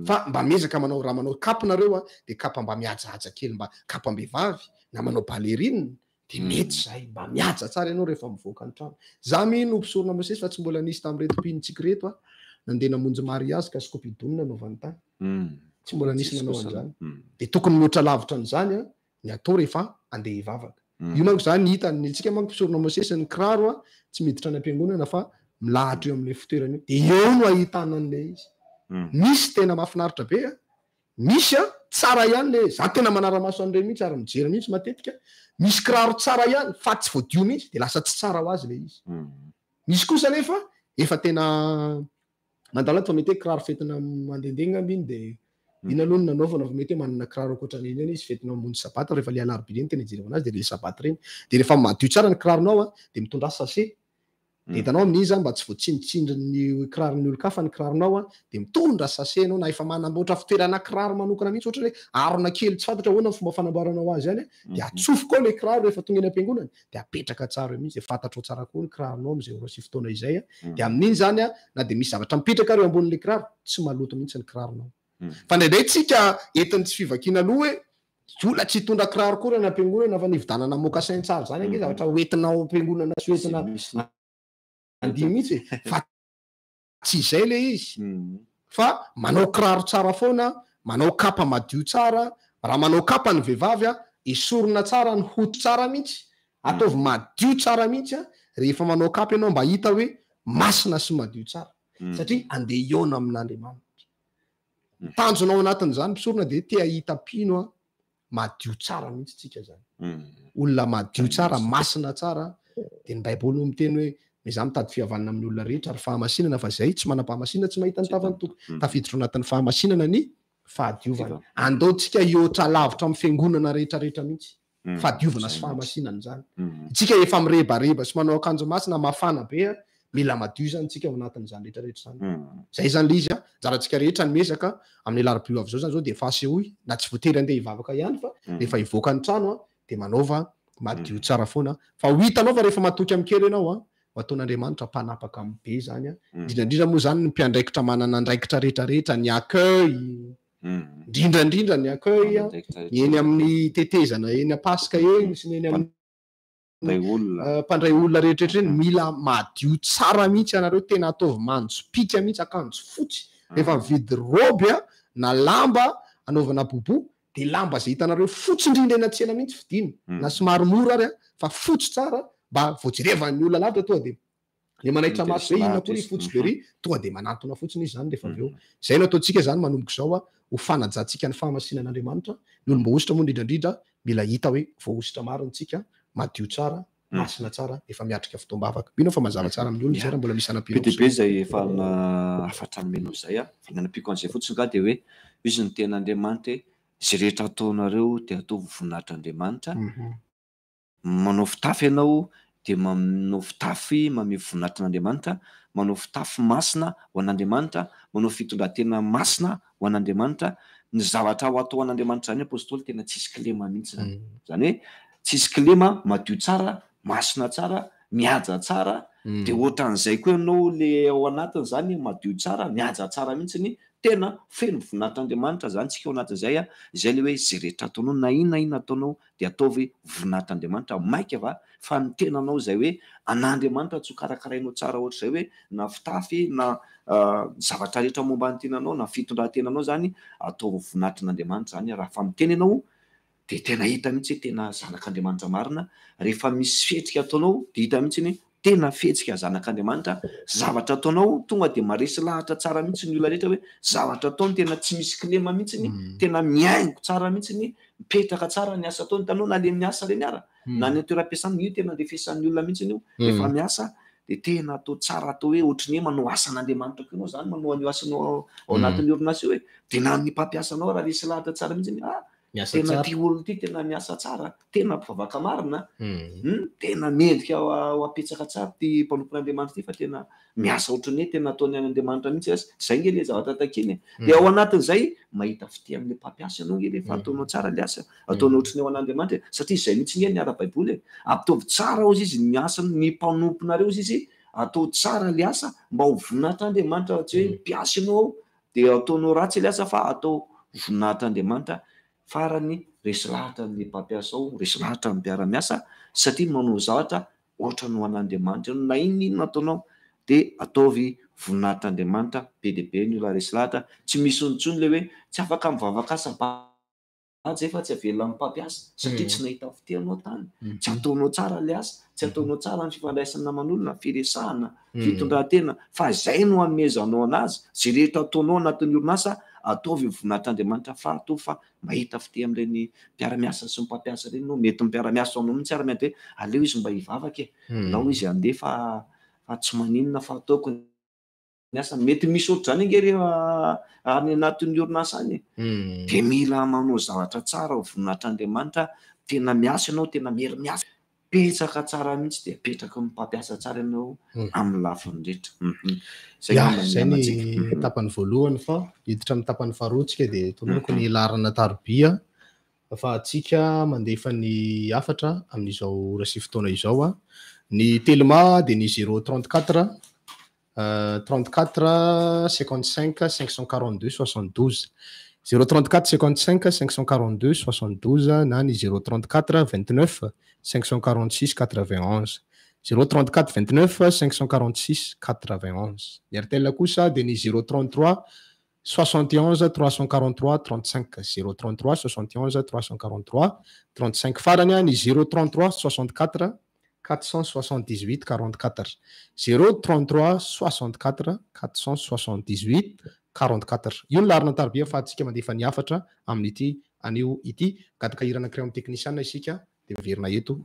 fa mba miezaka manao raha manao kapa nareo de kapa mba mihajahaja kely mba kapam-behivavy na manao ballerine de mety zay mba mihaja tsara ianao rehefa mivoaka ny trano. Za mi no mpisorona Mosesy fa tsy mbola nisy tamin'reto mpinitsika reto a nandeha namonjy mariazy ka skopidonina nanaovany tany tsy mbola nisy nanao an'izany de tokony mihoatra lavitra an'izany a ny atao rehefa andeha hivavaka. Io manko zany hita nitsika manko mpisorona Mosesy ny kiraro a tsy miditra any am-piangonana fa milahatra eo amin'le fitoerana io de eo no ahitana an'le izy. Misy tena mahafinaritra be a misy a tsara ihany le za tena manara-maso an'ireny mihitsy ary mijery mihitsy matetika misy kiraro tsara ihany fa tsy voadio mihitsy de lasa tsy tsara ho azy le izy. Misy kosa nefa efa tena mandalo fa mety hoe kiraro fetina mandehandeha ngamba iny de iny aloha no nanaovana fa mety hoe manana kiraro ankoatran'iny eny izy fetina mamonjy sabata rehefa le alarobia iny tena ijerevana azy de le sabata reny de rehefa madio tsara ny kiraronao a de mitondra sachet de hitanao amin'izy a mba tsy voatsindritsindry ny kiraron'ny olon-kafa ny kiraronao a de mitondra sachet anao na efa manamboatra fitoerana kiraro manokana mihitsy ohatra hoe arona kely tsy fantatra ahoana ny fomba fanamboaranao azy any de atsofoka ao le kiraro rehefa tonga eny am-piangonana de apetraka tsara eo mihitsy de fantatrao tsara koa ny kiraronao am'izay ora sy fotoana izay a de amin'iny zany a na de misy zavatra mipetraka ary eo ambonin'le kiraro tsy maloto mihitsy ny kiraronao. Fa ndraindray tsika entin'ny tsy fivakiana aloha hoe olona tsy hitondra kiraro koa reny am-piangonana fa nividanana mokasain tsara zany ange zavatra hoentinao am-piangonana sy hoentina andia mihitsy fa tsy izay le izy fa manao kiraro tsara foana manao kapa madio tsara raha manao kapa ny vehivavy a esorona tsara ny hoto tsara mihitsy ataovy madio tsara mihitsy a rehefa manao kapa ianao mba hita hoe masina sy madio tsara satria andeha iona amin'Andriamanitra. Tanjonao anatin'izany mpisorona de te ahita pino a madio tsara mihitsy tsika zany olona madio tsara masina tsara de ny baiboly no miteny hoe za mitady fihavanana amin'ny olona rehetra ary fahamasinana fa zay tsy manam-pahamasinana tsy mahita ny tavany toko tafiditra anatin'ny fahamasinana ny fahadiovana. Andao tsika hihoatra lavitra amin'ny fiangonana rehetrarehetra mihitsy fahadiovana sy fahamasinana zany tsika efa mirebareba sy manao akanjo masina mafana be a mila madio zany tsika ao anatin'izany rehetrarehetra zany zay zany le izy a zarantsika rehetra ny mezaka amin'ny alarobia avy zao zany zao de efa asehoy na tsy voatery andeha hivavaka ihany fa rehefa hivoaka ny trano a de manaova madio tsara foana fa ho hitanao fa rehefa matoky am'kely ianao a ataon'Andriamanitra mpanapaka amin'ny be zany a indrindrandrindra moa zany ny mpiandraikitra manana andraikitra rehetrarehetra ny accueil indrindrandrindra ny accueil a eny amin'ny tetezana eny a-pasika eny sy eny amin'ny mpandray olona rehetrarehetra eny mila madio tsara mihitsy anareo tena ataovy manjo pika mihitsy akanjo fotsy rehefa mividy roby a na lamba anaovana bobo de lamba zay hitanareo fotsy indrindra eny an-tsena mihitsy vidiny na somary mora ary a fa fotsy tsara mba voajerevan'ny olona lavitra tonga de le manaitra maso be inona koa fotsy bery tonga de manantona fotsiny izy zany rehefa aveo zay no ataontsika zany manomboka zao a ho fanajantsika ny fahamasinan'Andriamanitra ny olom-bohositra moa indrindrandrindra mila hita hoe voahositra mariny tsika madio tsara masina tsara efa miatrika fotoam-bavaka ino fa mazava tsara amin'ny olona zay raha mbola misy anam-pino
be zay efa na afatranomenao zay a fa nanapiko an'izay fotsiny ka de hoe izy ny ten'Andriamanitra zay rehetra ataonareo de ataovy voninahitran'Andriamanitra manao fitafy ianao de manao fitafy mame voninahitran'Andriamanitra manao fitafy masina ho an'Andriamanitra manao fitondran-tena masina ho an'Andriamanitra ny zavatra ho atao an'Andriamanitra zany apôstôly tena tsisy kilema mihitsy zany zany hoe tsisy kilema madio tsara masina tsara mihaja tsara de ohatran'izay koa ianao le ao anatiny zany madio tsara mihaja tsara mihitsy ny tena feno voninahitran'Andriamanitra zany tsika ao anatin'izay a izay le hoe zay rehetra ataonao na inona ataonao de ataovy voninahitran'Andriamanitra maika va fa ny tenanao zay hoe an'Andriamanitra tsy ho karakarainao tsara ohatr'izay hoe na fitafy na zavatra rehetra momba ny tenanao na fitondran-tenanao zany ataovy voninahitran'Andriamanitra zany raha fa miteny ianao de tena hita mihitsy tena zanak'Andriamanitra marina rehefa misy fihetsika ataonao de hita mihitsy ny tena fihetsika zanak'Andriamanitra zavatra ataonao tonga de maresy lahatra tsara mihitsy ny olona rehetra hoe zavatra ataony tena tsy misy kilema mihitsy ny tena miaingo tsara mihitsy ny mipetraka tsara ny asa ataony hitanao na le miasa reny ara na ny toeram-piasana io tena andefisan'ny olona mihitsy io rehefa miasa de tena atao tsara atao hoe ohatrin'ny hoe manao asan'Andriamanitra koa ianao zany manao an'io asanao ao anatin'ny orinasa io hoe de na ny mpampiasanao raha resy lahatra tsara mihitsy tena ty olona ty tena miasa tsara tena mpivavaka marina tena mendrika ho apetsaka tsara ty mpanompon'Andriamanitra ty fa tena miasa ohatrin'ny hoe tena ataony an'Andriamanitra mihitsy azy zay nge le zavatra takiny de ao anatin'izay mahita fite amin'ny mpampiasa ianao nge le fa ataonao tsara le asa ataonao ohatrin'ny ao an'Andriamanitra satria izay mihitsy nge ny ara-baiboly ampitaovy tsara ozy izy ny asany ny mpanomponareo izy izy atao tsara le asa mba ho voninahitran'Andriamanitra tsy hoe mpiasa ianao ao de ataonao ratsy le asa fa atao voninahitran'Andriamanitra farany resy lahatra ny mpampiasa ao, resy lahatra ny mpiara-miasa satria manao zavatra ohatra no an'Andriamanitra na inona ataonao dia ataovy voninahitr'Andriamanitra be dia be ny olona resy lahatra, tsy misy intsony le hoe tsy afaka mivavaka asa efa tsy avelona amin'ny mpampiasa satria tsy nahita fitehanao tany, tsy ataonao tsara le asa, tsy ataonao tsara ny fifandraisana aman'olona, firesahana, fitondran-tena, fa izay no hanomezanao anazy. Zay rehetra ataonao anatin'ny orinasa ataovy voninahitr'Andriamanitra fa atao fa mahita fite amin'ireny mpiara-miasa sy ny mpampiasa ireny no mety mpiara-miasa anao mihitsy ara-mety hoe aleo izy mba hivavaka lao izy andeha fa tsy maninona fa ataoko ny asa. Mety misy ohatr'izany ange rehefa any anatin'ny orinasa any dia mila manao zavatra tsara voninahitr'Andriamanitra, tena miasa ianao, tena miery miasa, petsaka tsara mihitsy dia apetraka ny mpampiasa tsara ianao amin'ny lafiny rehetra.
Zay ny tapany voalohany, fa hiditra amin'ny tapany faharoa dia tononoko ny larana tarobia fa atsika mandefa ny afatra amin'izao rasy fotoana izao. Ny telema dia ny 034 34 55 542 72 034 55 542 72 na ny 034 29 546 91 034 29 546 91. Ny Airtel kosa dia ny 033 71 343 35 033 71 343 35 farany ny 033 64 478 44 033 64 478 44. Io ny larina tarobia fa atsika mandefa ny afatra amin'ity anio ity. Gadaka irana kry amin'ny teknisiana isika dia verina eto.